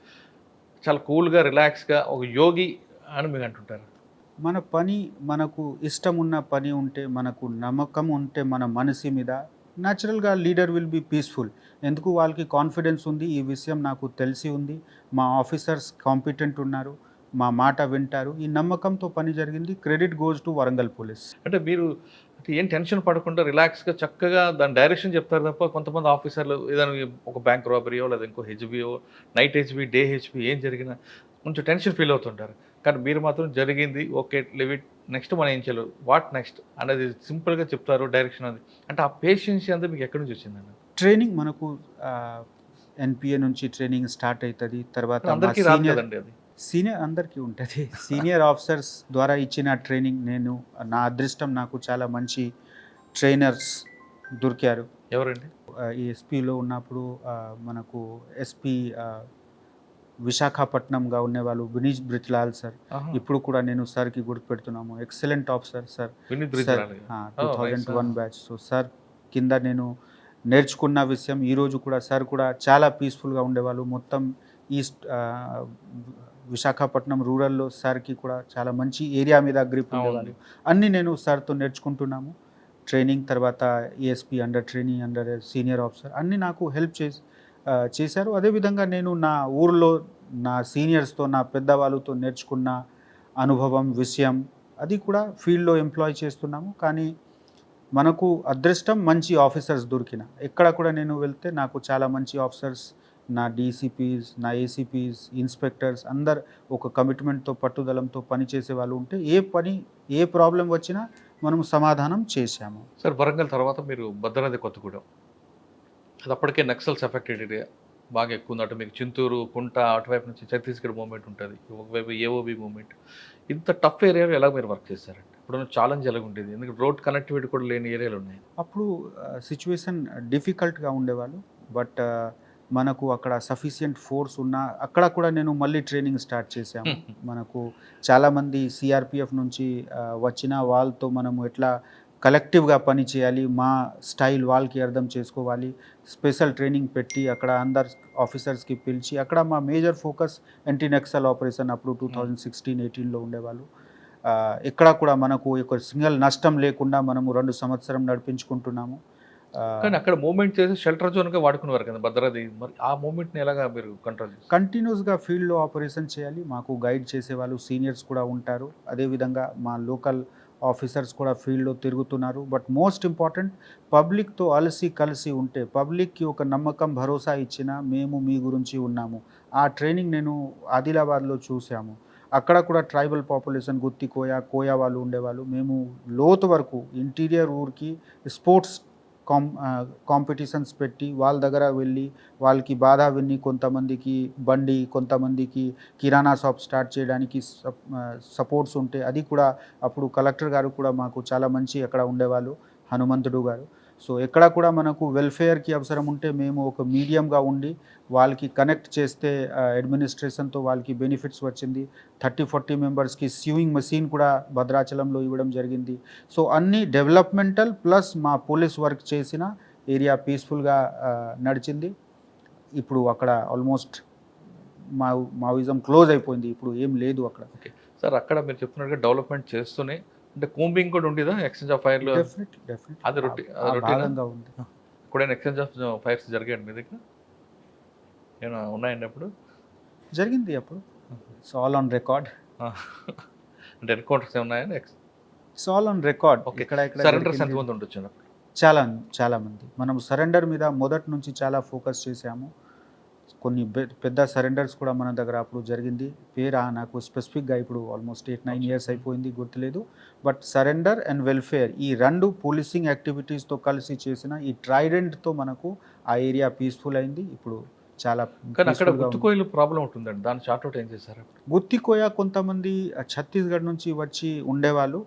చాలా కూల్గా రిలాక్స్గా ఒక యోగి అని మీరు అంటుంటారు. మన పని, మనకు ఇష్టం ఉన్న పని ఉంటే, మనకు నమ్మకం ఉంటే మన మనసు మీద, న్యాచురల్గా లీడర్ విల్ బీ పీస్ఫుల్. ఎందుకు వాళ్ళకి కాన్ఫిడెన్స్ ఉంది, ఈ విషయం నాకు తెలిసి ఉంది, మా ఆఫీసర్స్ కాంపిటెంట్ ఉన్నారు, మా మాట వింటారు, ఈ నమ్మకంతో పని జరిగింది. Credit goes to Warangal police. అంటే మీరు ఏం టెన్షన్ పడకుండా రిలాక్స్గా చక్కగా దాని డైరెక్షన్ చెప్తారు తప్ప, కొంతమంది ఆఫీసర్లు ఏదైనా ఒక బ్యాంక్ రాబరీయో లేదా ఇంకో హెచ్బియో, నైట్ హెచ్బి, డే హెచ్బి ఏం జరిగినా కొంచెం టెన్షన్ ఫీల్ అవుతుంటారు. కానీ మీరు మాత్రం జరిగింది ఓకే, లివిట్, నెక్స్ట్ మనం ఏం చేయలేదు, వాట్ నెక్స్ట్ అనేది సింపుల్గా చెప్తారు డైరెక్షన్. అది అంటే ఆ పేషెన్సీ అంతా మీకు ఎక్కడి నుంచి వచ్చిందండి? ట్రైనింగ్ మనకు ఎన్పిఏ నుంచి ట్రైనింగ్ స్టార్ట్ అవుతుంది. తర్వాత అందరికీ రాదు కదండి అది. సీనియర్ అందరికీ ఉంటుంది. సీనియర్ ఆఫీసర్స్ ద్వారా ఇచ్చిన ట్రైనింగ్, నేను నా అదృష్టం, నాకు చాలా మంచి ట్రైనర్స్ దొరికారు. ఎవరండి? ఈ ఎస్పీలో ఉన్నప్పుడు మనకు ఎస్పీ విశాఖపట్నంగా ఉండేవాళ్ళు వినీత్ బ్రిజ్లాల్ సార్. ఆహా. ఇప్పుడు కూడా నేను సార్కి గుర్తుపెడుతున్నాము. Excellent officer sir. Vineet sir Brijlal. 2001 batch. So sir కింద నేను నేర్చుకున్న విషయం ఈరోజు కూడా సార్ కూడా చాలా పీస్ఫుల్గా ఉండేవాళ్ళు. మొత్తం ఈస్ట్ విశాఖపట్నం రూరల్లో సార్కి కూడా చాలా మంచి ఏరియా మీద గ్రిప్ ఉండేవాళ్ళు. అన్నీ నేను సార్తో నేర్చుకుంటున్నాము. ట్రైనింగ్ తర్వాత ASP under training under senior officer అన్నీ నాకు హెల్ప్ చేశారు. అదేవిధంగా నేను నా ఊర్లో నా సీనియర్స్తో నా పెద్దవాళ్ళతో నేర్చుకున్న అనుభవం విషయం అది కూడా ఫీల్డ్లో ఎంప్లాయ్ చేస్తున్నాము. కానీ మనకు అదృష్టం మంచి ఆఫీసర్స్ దొరికిన ఎక్కడ కూడా నేను వెళ్తే నాకు చాలా మంచి ఆఫీసర్స్ నా డీసీపీస్ నా ఏసీపీస్ ఇన్స్పెక్టర్స్ అందరు ఒక కమిట్మెంట్తో పట్టుదలంతో పనిచేసే వాళ్ళు ఉంటే ఏ ప్రాబ్లం వచ్చినా మనం సమాధానం చేశాము. సార్ వరంగల్ తర్వాత మీరు భద్రాద్రి కొత్తగూడెం, అది అప్పటికే నక్సల్స్ ఎఫెక్టెడ్ ఏరియా బాగా ఎక్కువ ఉంది. అటు మీకు చింతూరు కుంట అటువైపు నుంచి ఛత్తీస్గఢ్ మూవ్మెంట్ ఉంటుంది, ఒకవైపు ఏఓబి మూవ్మెంట్. ఇంత టఫ్ ఏరియాలో ఎలా మీరు వర్క్ చేశారండి? ఇప్పుడు ఛాలెంజ్ ఎలాగ ఉంటుంది? ఎందుకంటే రోడ్ కనెక్టివిటీ కూడా లేని ఏరియాలు ఉన్నాయి. అప్పుడు సిచ్యువేషన్ డిఫికల్ట్గా ఉండేవాళ్ళు. బట్ మనకు అక్కడ సఫిషియంట్ ఫోర్స్ ఉన్నా అక్కడ కూడా నేను మళ్ళీ ట్రైనింగ్ స్టార్ట్ చేశాము. మనకు చాలామంది సిఆర్పిఎఫ్ నుంచి వచ్చిన వాళ్ళతో మనము ఎట్లా కలెక్టివ్గా పని చేయాలి, మా స్టైల్ వాళ్ళకి అర్థం చేసుకోవాలి. స్పెషల్ ట్రైనింగ్ పెట్టి అక్కడ అందరు ఆఫీసర్స్కి పిలిచి అక్కడ మా major focus anti Naxal operation అప్పుడు 2016-18లో ఉండేవాళ్ళు. ఎక్కడ కూడా మనకు ఒక సింగిల్ నష్టం లేకుండా మనము 2 సంవత్సరం నడిపించుకుంటున్నాము. కానీ అక్కడ మూవ్మెంట్ చేసి షెల్టర్ జోన్గా వాడుకునేవారు కదా భద్రాద్రి. మరి ఆ మూవ్మెంట్ని ఎలాగా మీరు కంట్రోల్ చేస్తారు? కంటిన్యూస్గా ఫీల్డ్లో ఆపరేషన్ చేయాలి. మాకు గైడ్ చేసేవాళ్ళు సీనియర్స్ కూడా ఉంటారు. అదేవిధంగా మా లోకల్ ఆఫీసర్స్ కూడా ఫీల్డ్లో తిరుగుతున్నారు. బట్ మోస్ట్ ఇంపార్టెంట్ పబ్లిక్తో కలిసి ఉంటే పబ్లిక్కి ఒక నమ్మకం భరోసా ఇచ్చిన మేము మీ గురించి ఉన్నాము. ఆ ట్రైనింగ్ నేను ఆదిలాబాద్లో చూసాము. అక్కడ కూడా ట్రైబల్ పాపులేషన్ గుత్తి కోయా వాళ్ళు ఉండేవాళ్ళు. మేము లోతు వరకు ఇంటీరియర్ ఊరికి స్పోర్ట్స్ కాంపిటీషన్స్ పెట్టి వాళ్ళ దగ్గర వెళ్ళి వాళ్ళకి బాధ విని కొంతమందికి బండి కొంతమందికి కిరాణా షాప్ స్టార్ట్ చేయడానికి సపోర్ట్స్ ఉంటే అది కూడా అప్పుడు కలెక్టర్ గారు కూడా మాకు చాలా మంచి అక్కడ ఉండేవాళ్ళు హనుమంతుడు గారు. సో ఎక్కడ కూడా మనకు వెల్ఫేర్కి అవసరం ఉంటే మేము ఒక మీడియంగా ఉండి వాళ్ళకి కనెక్ట్ చేస్తే అడ్మినిస్ట్రేషన్తో వాళ్ళకి బెనిఫిట్స్ వచ్చింది. 30-40 మెంబర్స్కి స్యూయింగ్ మెషిన్ కూడా భద్రాచలంలో ఇవ్వడం జరిగింది. సో అన్ని డెవలప్మెంటల్ ప్లస్ మా పోలీస్ వర్క్ చేసిన ఏరియా పీస్ఫుల్గా నడిచింది. ఇప్పుడు అక్కడ ఆల్మోస్ట్ మావిజం క్లోజ్ అయిపోయింది. ఇప్పుడు ఏం లేదు అక్కడ. ఓకే సార్, అక్కడ మీరు చెప్తున్నట్టుగా డెవలప్మెంట్ చేస్తూనే అంటే కూంబింగ్ కూడా ఉండేదా? ఎక్స్చేంజ్ ఆఫ్ ఫైర్లు అది భాగంగా ఉంది. ఎక్కడైనా ఎక్స్చేంజ్ ఆఫ్ ఫైర్స్ జరిగాయండి మీ దగ్గర? ఏమైనా ఉన్నాయండి అప్పుడు? జరిగింది అప్పుడు. It's all on record. అంటే ఎన్కౌంటర్స్ ఏమున్నాయని? It's all on record. Surrenders ఎంతమంది ఉండొచ్చు? చాలా మంది. మనం సరెండర్ మీద మొదటి నుంచి చాలా ఫోకస్ చేసాము. కొన్ని పెద్ద సరెండర్స్ కూడా మన దగ్గర అప్పుడు జరిగింది. పేరు నాకు స్పెసిఫిక్గా ఇప్పుడు ఆల్మోస్ట్ 8-9 ఇయర్స్ అయిపోయింది, గుర్తులేదు. బట్ సరెండర్ అండ్ వెల్ఫేర్ ఈ 2 పోలీసింగ్ యాక్టివిటీస్తో కలిసి చేసిన ఈ ట్రైడెంట్తో మనకు ఆ ఏరియా పీస్ఫుల్ అయింది. ఇప్పుడు చాలా. కానీ అక్కడ గుత్తికోయలు ప్రాబ్లం ఉంటుందండి, దాన్ని షార్ట్అవుట్ ఏం చేశారు? గుత్తికోయ కొంతమంది ఛత్తీస్గఢ్ నుంచి వచ్చి ఉండేవాళ్ళు.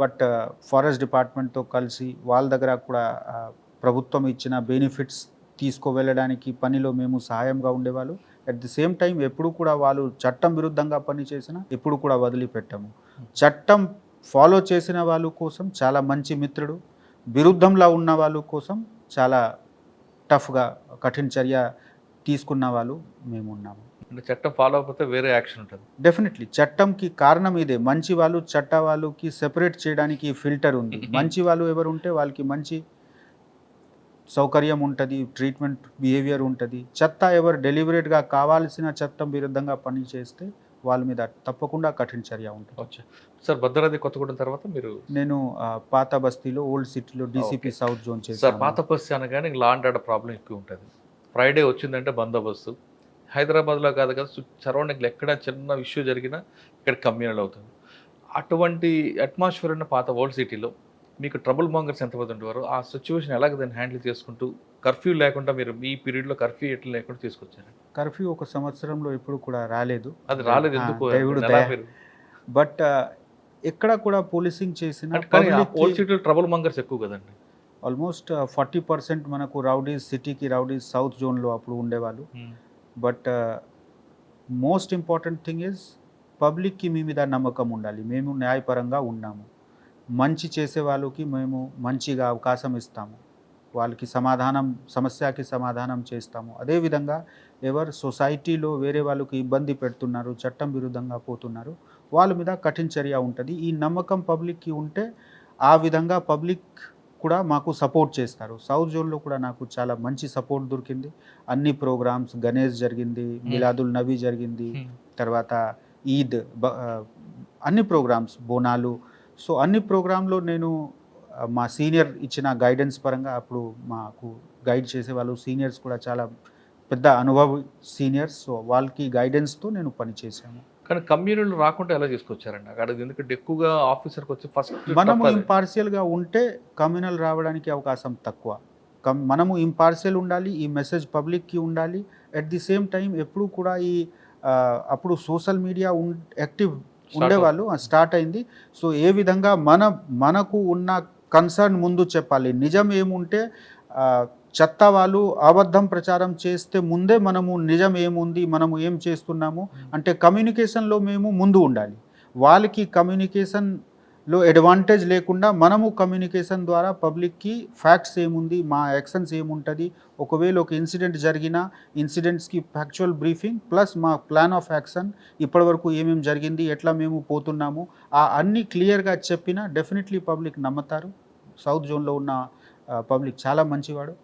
బట్ ఫారెస్ట్ డిపార్ట్మెంట్తో కలిసి వాళ్ళ దగ్గర కూడా ప్రభుత్వం ఇచ్చిన బెనిఫిట్స్ తీసుకువెళ్ళడానికి పనిలో మేము సహాయంగా ఉండేవాళ్ళు. అట్ ది సేమ్ టైం ఎప్పుడు కూడా వాళ్ళు చట్టం విరుద్ధంగా పని చేసినా ఎప్పుడు కూడా వదిలిపెట్టాము. చట్టం ఫాలో చేసిన వాళ్ళ కోసం చాలా మంచి మిత్రుడు, విరుద్ధంలో ఉన్న వాళ్ళ కోసం చాలా టఫ్గా కఠిన చర్య తీసుకున్న వాళ్ళు మేము ఉన్నాము. అంటే చట్టం ఫాలో అవ్వకపోతే వేరే యాక్షన్ ఉంటుంది. డెఫినెట్లీ చట్టంకి కారణం ఇదే. మంచి వాళ్ళు చట్ట వాళ్ళకి సెపరేట్ చేయడానికి ఫిల్టర్ ఉంది. మంచి వాళ్ళు ఎవరు ఉంటే వాళ్ళకి మంచి సౌకర్యం ఉంటుంది, ట్రీట్మెంట్ బిహేవియర్ ఉంటుంది. చెత్త ఎవరు డెలిబరేట్గా కావాల్సిన చట్టం విరుద్ధంగా పని చేస్తే వాళ్ళ మీద తప్పకుండా కఠిన చర్య ఉంటుంది. సార్ భద్రాద్రి కొత్తగూడెం తర్వాత నేను పాత బస్తీలో ఓల్డ్ సిటీలో డీసీపీ సౌత్ జోన్ చేశాను. సార్ పాత బస్తీ అనగానే లా అండ్ ఆర్డర్ ప్రాబ్లం ఎక్కువ ఉంటుంది. ఫ్రైడే వచ్చిందంటే బందోబస్తు. హైదరాబాద్లో కాదు కదా, సరౌండింగ్లో ఎక్కడ చిన్న ఇష్యూ జరిగినా ఇక్కడ కమ్యూనల్ అవుతుంది. అటువంటి అట్మాస్ఫియర్ ఉన్న పాత ఓల్డ్ సిటీలో మీకు ట్రబుల్ మాంగర్స్ ఎంతమంది ఉండేవారు? ఆ సిచ్యువేషన్ ఎలాగ దాన్ని హ్యాండిల్ చేసుకుంటూ కర్ఫ్యూ లేకుండా మీరు ఈ పీరియడ్లో కర్ఫ్యూ ఎట్లా లేకుండా తీసుకొచ్చారు? కర్ఫ్యూ ఒక సంవత్సరంలో ఎప్పుడు కూడా రాలేదు. అది రాలేదు ఎందుకు? బట్ ఎక్కడ కూడా పోలీసింగ్ చేసిన అంటే కానీ ఓల్డ్ సిటీలో ట్రబుల్ మంగర్స్ ఎక్కువ కదండి. ఆల్మోస్ట్ 40% మనకు రౌడీస్, సిటీకి రౌడీస్ సౌత్ జోన్లో అప్పుడు ఉండేవాళ్ళు. But most important thing is పబ్లిక్కి మీ మీద నమ్మకం ఉండాలి. మేము న్యాయపరంగా ఉన్నాము, మంచి చేసే వాళ్ళకి మేము మంచిగా అవకాశం ఇస్తాము, వాళ్ళకి సమస్యకి సమాధానం చేస్తాము. అదేవిధంగా ఎవరు సొసైటీలో వేరే వాళ్ళకి ఇబ్బంది పెడుతున్నారు, చట్టం విరుద్ధంగా పోతున్నారు, వాళ్ళ మీద కఠిన చర్య ఉంటుంది. ఈ నమ్మకం పబ్లిక్కి ఉంటే ఆ విధంగా పబ్లిక్ కూడా మాకు సపోర్ట్ చేస్తారు. సౌత్ జోన్లో కూడా నాకు చాలా మంచి సపోర్ట్ దొరికింది. అన్ని ప్రోగ్రామ్స్, గణేష్ జరిగింది, మిలాదుల్ నబీ జరిగింది, తర్వాత ఈద్, అన్ని ప్రోగ్రామ్స్, బోనాలు. సో అన్ని ప్రోగ్రాంలో నేను మా సీనియర్ ఇచ్చిన గైడెన్స్ పరంగా అప్పుడు మాకు గైడ్ చేసేవాళ్ళు సీనియర్స్ కూడా చాలా పెద్ద అనుభవ సీనియర్స్. సో వాళ్ళకి గైడెన్స్తో నేను పనిచేశాను. కానీ కమ్యూనిటీలు రాకుండా ఎలా తీసుకొచ్చారండి అక్కడ? ఎందుకంటే ఎక్కువగా ఆఫీసర్కి వచ్చి ఫస్ట్ మనము ఇంపార్షియల్గా ఉంటే కమ్యూనల్ రావడానికి అవకాశం తక్కువ. మనము ఇంపార్షియల్ ఉండాలి, ఈ మెసేజ్ పబ్లిక్కి ఉండాలి. అట్ ది సేమ్ టైం ఎప్పుడు కూడా ఈ అప్పుడు సోషల్ మీడియా యాక్టివ్ ఉండేవాళ్ళు, స్టార్ట్ అయింది. సో ఏ విధంగా మనకు ఉన్న కన్సర్న్ ముందు చెప్పాలి. నిజం ఏముంటే చెత్త వాళ్ళు అబద్ధం ప్రచారం చేస్తే ముందే మనము నిజం ఏముంది, మనము ఏం చేస్తున్నాము అంటే కమ్యూనికేషన్లో మేము ముందు ఉండాలి. వాళ్ళకి కమ్యూనికేషన్లో అడ్వాంటేజ్ లేకుండా మనము కమ్యూనికేషన్ ద్వారా పబ్లిక్కి ఫ్యాక్ట్స్ ఏముంది, మా యాక్షన్స్ ఏముంటుంది, ఒకవేళ ఒక ఇన్సిడెంట్ జరిగినా ఇన్సిడెంట్స్కి ఫ్యాక్చువల్ బ్రీఫింగ్ ప్లస్ మా ప్లాన్ ఆఫ్ యాక్షన్, ఇప్పటివరకు ఏమేమి జరిగింది, ఎట్లా మేము పోతున్నాము, అన్నీ క్లియర్గా చెప్పినా డెఫినెట్లీ పబ్లిక్ నమ్ముతారు. సౌత్ జోన్లో ఉన్న పబ్లిక్ చాలా మంచివాడు.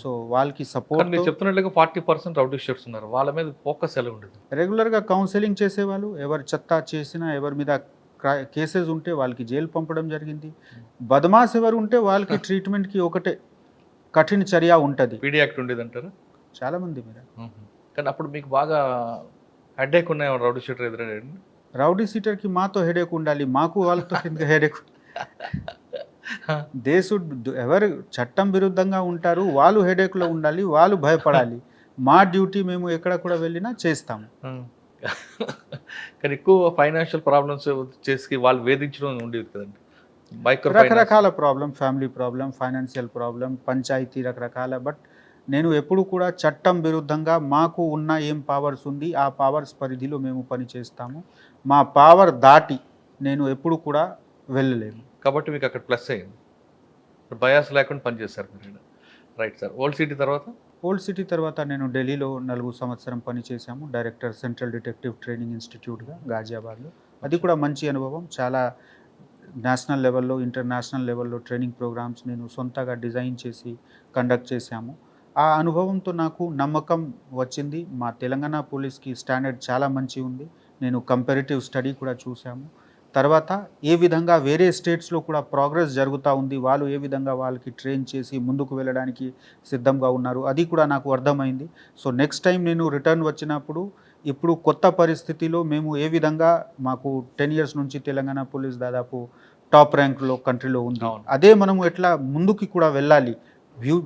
సో వాళ్ళకి సపోర్ట్. మీరు చెప్తున్నట్లుగా 40% రౌడీ షీటర్స్ ఉన్నారు, వాళ్ళ మీద ఫోకస్ ఎలా ఉండేది? రెగ్యులర్గా కౌన్సిలింగ్ చేసేవాళ్ళు, ఎవరు చెత్త చేసినా, ఎవరి మీద కేసెస్ ఉంటే వాళ్ళకి జైలు పంపడం జరిగింది. బదమాస్ ఎవరు ఉంటే వాళ్ళకి ట్రీట్మెంట్కి ఒకటే కఠిన చర్య ఉంటుంది. పీడీ యాక్ట్ ఉండేది అంటారా? చాలామంది మీద. కానీ అప్పుడు మీకు బాగా హెడేక్ ఉన్నాయి రౌడీ షీటర్ ఎదురైంది? రౌడీ షీటర్కి మాతో హెడేక్ ఉండాలి, మాకు వాళ్ళతో ఎందుకు హెడేక్? ఎవరు చట్టం విరుద్ధంగా ఉంటారు వాళ్ళు హెడేక్లో ఉండాలి, వాళ్ళు భయపడాలి. మా డ్యూటీ మేము ఎక్కడ కూడా వెళ్ళినా చేస్తాము. కానీ ఎక్కువ ఫైనాన్షియల్ ప్రాబ్లమ్స్ చేసి వాళ్ళు వేధించడం ఉండేది కదండి. రకరకాల problem, family problem, financial problem, పంచాయతీ రకరకాల. బట్ నేను ఎప్పుడు కూడా చట్టం విరుద్ధంగా మాకు ఉన్న ఏం పవర్స్ ఉంది ఆ పవర్స్ పరిధిలో మేము పని చేస్తాము. మా పవర్ దాటి నేను ఎప్పుడు కూడా వెళ్ళలేము. కాబట్టి మీకు అక్కడ ప్లస్ అయింది, బయాస్ లేకుండా పనిచేస్తారు మీరు. Right sir. ఓల్డ్ సిటీ తర్వాత నేను ఢిల్లీలో 4 సంవత్సరం పనిచేశాము, డైరెక్టర్ సెంట్రల్ డిటెక్టివ్ ట్రైనింగ్ ఇన్స్టిట్యూట్గా గాజియాబాద్లో. అది కూడా మంచి అనుభవం. చాలా నేషనల్ లెవెల్లో, ఇంటర్నేషనల్ లెవెల్లో ట్రైనింగ్ ప్రోగ్రామ్స్ నేను సొంతగా డిజైన్ చేసి కండక్ట్ చేశాము. ఆ అనుభవంతో నాకు నమ్మకం వచ్చింది. మా తెలంగాణ పోలీస్కి స్టాండర్డ్ చాలా మంచి ఉంది. నేను కంపారిటివ్ స్టడీ కూడా చూసాము. తర్వాత ఏ విధంగా వేరే స్టేట్స్లో కూడా ప్రోగ్రెస్ జరుగుతూ ఉంది, వాళ్ళు ఏ విధంగా వాళ్ళకి ట్రైన్ చేసి ముందుకు వెళ్ళడానికి సిద్ధంగా ఉన్నారు, అది కూడా నాకు అర్థమైంది. సో నెక్స్ట్ టైం నేను రిటర్న్ వచ్చినప్పుడు ఇప్పుడు కొత్త పరిస్థితిలో మేము ఏ విధంగా, మాకు 10 years నుంచి తెలంగాణ పోలీస్ దాదాపు టాప్ ర్యాంక్లో కంట్రీలో ఉంది, అదే మనము ఎట్లా ముందుకి కూడా వెళ్ళాలి,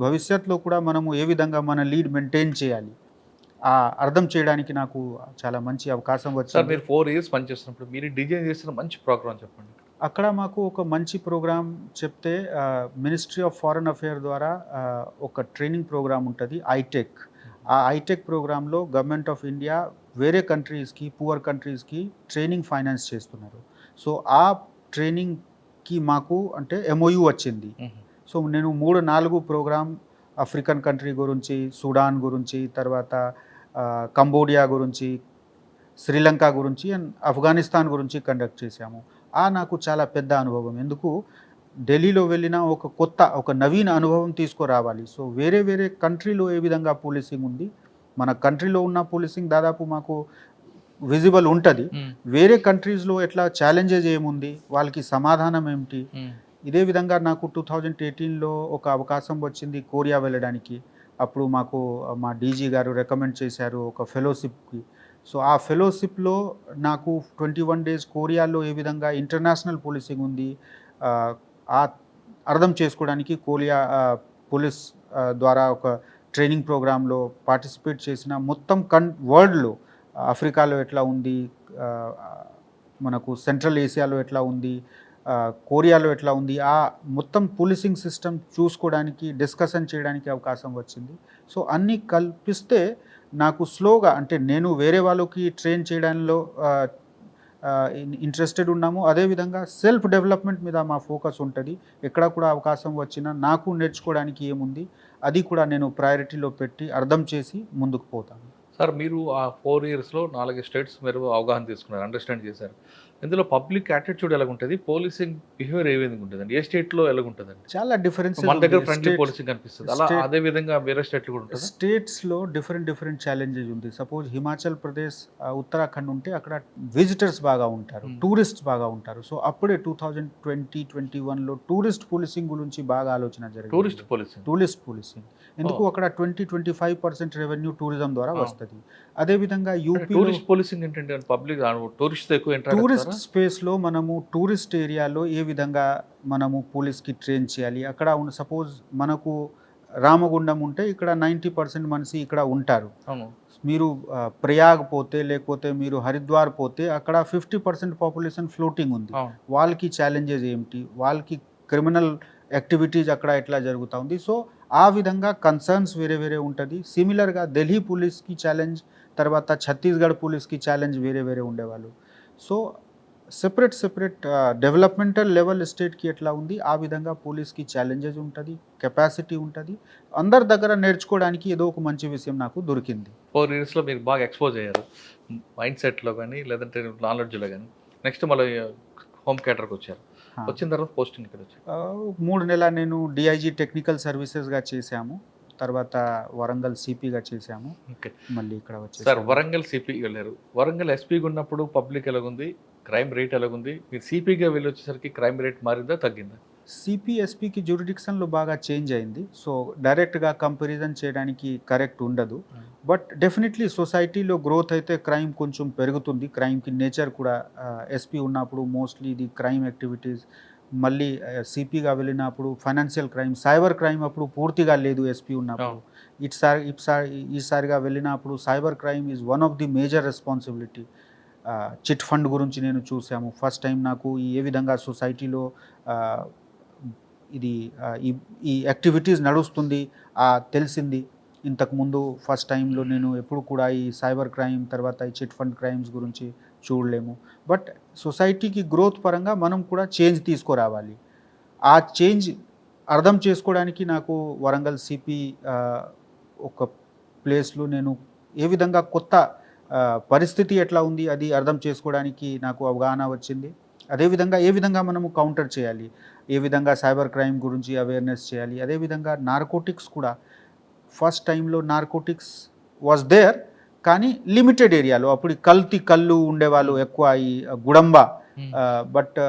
భవిష్యత్తులో కూడా మనము ఏ విధంగా మన లీడ్ మెయింటైన్ చేయాలి, అర్థం చేయడానికి నాకు చాలా మంచి అవకాశం వచ్చింది. మీరు 4 years పనిచేస్తున్నప్పుడు మీరు డిజైన్ చేసిన మంచి ప్రోగ్రామ్ చెప్పండి. అక్కడ మాకు ఒక మంచి ప్రోగ్రామ్ చెప్తే మినిస్ట్రీ ఆఫ్ ఫారెన్ అఫేర్ ద్వారా ఒక ట్రైనింగ్ ప్రోగ్రామ్ ఉంటుంది, ఐటెక్. ఆ ఐటెక్ ప్రోగ్రాంలో గవర్నమెంట్ ఆఫ్ ఇండియా వేరే కంట్రీస్కి, పువర్ కంట్రీస్కి ట్రైనింగ్ ఫైనాన్స్ చేస్తున్నారు. సో ఆ ట్రైనింగ్కి మాకు అంటే MOU వచ్చింది. సో నేను 3-4 ప్రోగ్రామ్ ఆఫ్రికన్ కంట్రీ గురించి, సుడాన్ గురించి, తర్వాత కంబోడియా గురించి, శ్రీలంక గురించి అండ్ ఆఫ్ఘనిస్తాన్ గురించి కండక్ట్ చేశాము. నాకు చాలా పెద్ద అనుభవం. ఎందుకు ఢిల్లీలో వెళ్ళిన ఒక నవీన అనుభవం తీసుకురావాలి. సో వేరే కంట్రీలో ఏ విధంగా పోలీసింగ్ ఉంది, మన కంట్రీలో ఉన్న పోలీసింగ్ దాదాపు మాకు విజిబుల్ ఉంటుంది, వేరే కంట్రీస్లో ఎట్లా ఛాలెంజెస్ ఏముంది, వాళ్ళకి సమాధానం ఏమిటి. ఇదే విధంగా నాకు 2018లో ఒక అవకాశం వచ్చింది కొరియా వెళ్ళడానికి. అప్పుడు మాకు మా DG గారు రికమెండ్ చేశారు ఒక ఫెలోషిప్కి. సో ఆ ఫెలోషిప్లో నాకు 21 days కొరియాలో ఏ విధంగా ఇంటర్నేషనల్ పోలీసింగ్ ఉంది అర్థం చేసుకోవడానికి కొరియా పోలీస్ ద్వారా ఒక ట్రైనింగ్ ప్రోగ్రాంలో పార్టిసిపేట్ చేసిన. మొత్తం వరల్డ్లో ఆఫ్రికాలో ఎట్లా ఉంది, మనకు సెంట్రల్ ఏసియాలో ఎట్లా ఉంది, కొరియాలో ఎట్లా ఉంది, ఆ మొత్తం పోలీసింగ్ సిస్టమ్ చూసుకోవడానికి, డిస్కషన్ చేయడానికి అవకాశం వచ్చింది. సో అన్నీ కల్పిస్తే నాకు స్లోగా, అంటే నేను వేరే వాళ్ళకి ట్రైన్ చేయడంలో ఇంట్రెస్టెడ్ ఉన్నాము. అదేవిధంగా సెల్ఫ్ డెవలప్మెంట్ మీద మా ఫోకస్ ఉంటుంది. ఎక్కడ కూడా అవకాశం వచ్చినా నాకు నేర్చుకోవడానికి ఏముంది అది కూడా నేను ప్రయారిటీలో పెట్టి అర్థం చేసి ముందుకు పోతాను. సార్ మీరు ఆ 4 ఇయర్స్లో 4 స్టేట్స్ మీరు అవగాహన తీసుకున్నారు, అండర్స్టాండ్ చేశారు. ఇందులో పబ్లిక్ యాటిట్యూడ్ ఎలాగుంటుంది, పోలీసింగ్ బిహేవియర్ ఏ విధంగా ఉంటుందండి, ఏ స్టేట్లో ఎలాగుంటుందండి? చాలా డిఫరెన్స్. మన దగ్గర ఫ్రెండ్లీ పోలీసింగ్ కనిపిస్తుంది, అలా అదే విధంగా వేరే స్టేట్లు కూడా ఉంటుంది. స్టేట్స్లో డిఫరెంట్ ఛాలెంజెస్ ఉంది. సపోజ్ హిమాచల్ ప్రదేశ్, ఉత్తరాఖండ్ ఉంటే అక్కడ విజిటర్స్ బాగా ఉంటారు, టూరిస్ట్ బాగా ఉంటారు. సో అప్పుడే 2020-21లో టూరిస్ట్ పోలీసింగ్ గురించి బాగా ఆలోచన జరిగింది. టూరిస్ట్ పోలీసింగ్ ఎందుకు అక్కడ 20-25% రెవెన్యూ టూరిజం ద్వారా వస్తుంది. అదేవిధంగా యూపీ టూరిస్ట్ పోలీసింగ్ ఏంటంటే పబ్లిక్ టూరిస్ట్ ఎక్కువ టూరిస్ట్ స్పేస్లో మనము టూరిస్ట్ ఏరియాలో ఏ విధంగా మనము పోలీస్కి ట్రైన్ చేయాలి. అక్కడ ఉన్న సపోజ్ మనకు రామగుండం ఉంటే ఇక్కడ 90% మనిషి ఇక్కడ ఉంటారు. మీరు ప్రయాగ్ పోతే, లేకపోతే మీరు హరిద్వార్ పోతే అక్కడ 50% పాపులేషన్ ఫ్లోటింగ్ ఉంది. వాళ్ళకి ఛాలెంజెస్ ఏమిటి, వాళ్ళకి క్రిమినల్ యాక్టివిటీస్ అక్కడ ఎట్లా జరుగుతూ ఉంది. సో ఆ విధంగా కన్సర్న్స్ వేరే వేరే ఉంటుంది. సిమిలర్గా ఢిల్లీ పోలీస్కి ఛాలెంజ్, తర్వాత ఛత్తీస్గఢ్ పోలీస్కి ఛాలెంజ్ వేరే వేరే ఉండేవాళ్ళు. సో సెపరేట్ డెవలప్మెంటల్ లెవెల్ స్టేట్కి ఎట్లా ఉంది ఆ విధంగా పోలీస్కి ఛాలెంజెస్ ఉంటుంది, కెపాసిటీ ఉంటుంది. అందరి దగ్గర నేర్చుకోవడానికి ఏదో ఒక మంచి విషయం నాకు దొరికింది. 4 ఇయర్స్లో మీరు బాగా ఎక్స్పోజ్ అయ్యారు, మైండ్ సెట్లో కానీ లేదంటే నాలెడ్జ్లో కానీ. నెక్స్ట్ మళ్ళీ హోమ్ క్యాటర్కి వచ్చారు, వచ్చిన తర్వాత పోస్టింగ్ ఇక్కడ వచ్చారు. 3 నెలలు నేను డిఐజీ టెక్నికల్ సర్వీసెస్గా చేశాము, తర్వాత వరంగల్ సిపిగా చేశాము, మళ్ళీ ఇక్కడ వచ్చారు. సార్ వరంగల్ సిపి వెళ్ళారు, వరంగల్ ఎస్పీగా ఉన్నప్పుడు పబ్లిక్ ఎలాగుంది, క్రైమ్ రేట్ ఎలాగుంది? మీరు సిపిగా వెళ్ళి వచ్చేసరికి క్రైమ్ రేట్ మారిందా తగ్గిందా? సిపి ఎస్పీకి జ్యూరిడిక్షన్లో బాగా చేంజ్ అయింది. సో డైరెక్ట్గా కంపారిజన్ చేయడానికి కరెక్ట్ ఉండదు. బట్ డెఫినెట్లీ సొసైటీలో గ్రోత్ అయితే క్రైమ్ కొంచెం పెరుగుతుంది. క్రైమ్కి నేచర్ కూడా ఎస్పీ ఉన్నప్పుడు మోస్ట్లీ ఇది క్రైమ్ యాక్టివిటీస్. మళ్ళీ సిపిగా వెళ్ళినప్పుడు ఫైనాన్షియల్ క్రైమ్, సైబర్ క్రైమ్ అప్పుడు పూర్తిగా లేదు ఎస్పీ ఉన్నప్పుడు. ఈసారిగా వెళ్ళినప్పుడు cyber crime is one of the major responsibility. Chit fund గురించి నేను చూసాము. ఫస్ట్ టైం నాకు ఏ విధంగా సొసైటీలో ఇది ఈ యాక్టివిటీస్ నడుస్తుంది తెలిసింది. ఇంతకుముందు ఫస్ట్ టైంలో నేను ఎప్పుడు కూడా ఈ సైబర్ క్రైమ్, తర్వాత ఈ చిట్ ఫండ్ క్రైమ్స్ గురించి చూడలేము. బట్ సొసైటీకి గ్రోత్ పరంగా మనం కూడా చేంజ్ తీసుకురావాలి. ఆ చేంజ్ అర్థం చేసుకోవడానికి నాకు వరంగల్ సిపి ఒక ప్లేస్లో నేను ఏ విధంగా కొత్త పరిస్థితి ఎట్లా ఉంది అది అర్థం చేసుకోవడానికి నాకు అవగాహన వచ్చింది. అదేవిధంగా ఏ విధంగా మనము కౌంటర్ చేయాలి, ఏ విధంగా సైబర్ క్రైమ్ గురించి అవేర్నెస్ చేయాలి. అదేవిధంగా నార్కోటిక్స్ కూడా ఫస్ట్ టైంలో నార్కోటిక్స్ వాజ్ దేర్, కానీ లిమిటెడ్ ఏరియాలో. అప్పుడు కళ్ళు ఉండేవాళ్ళు ఎక్కువ, ఈ గుడంబ. బట్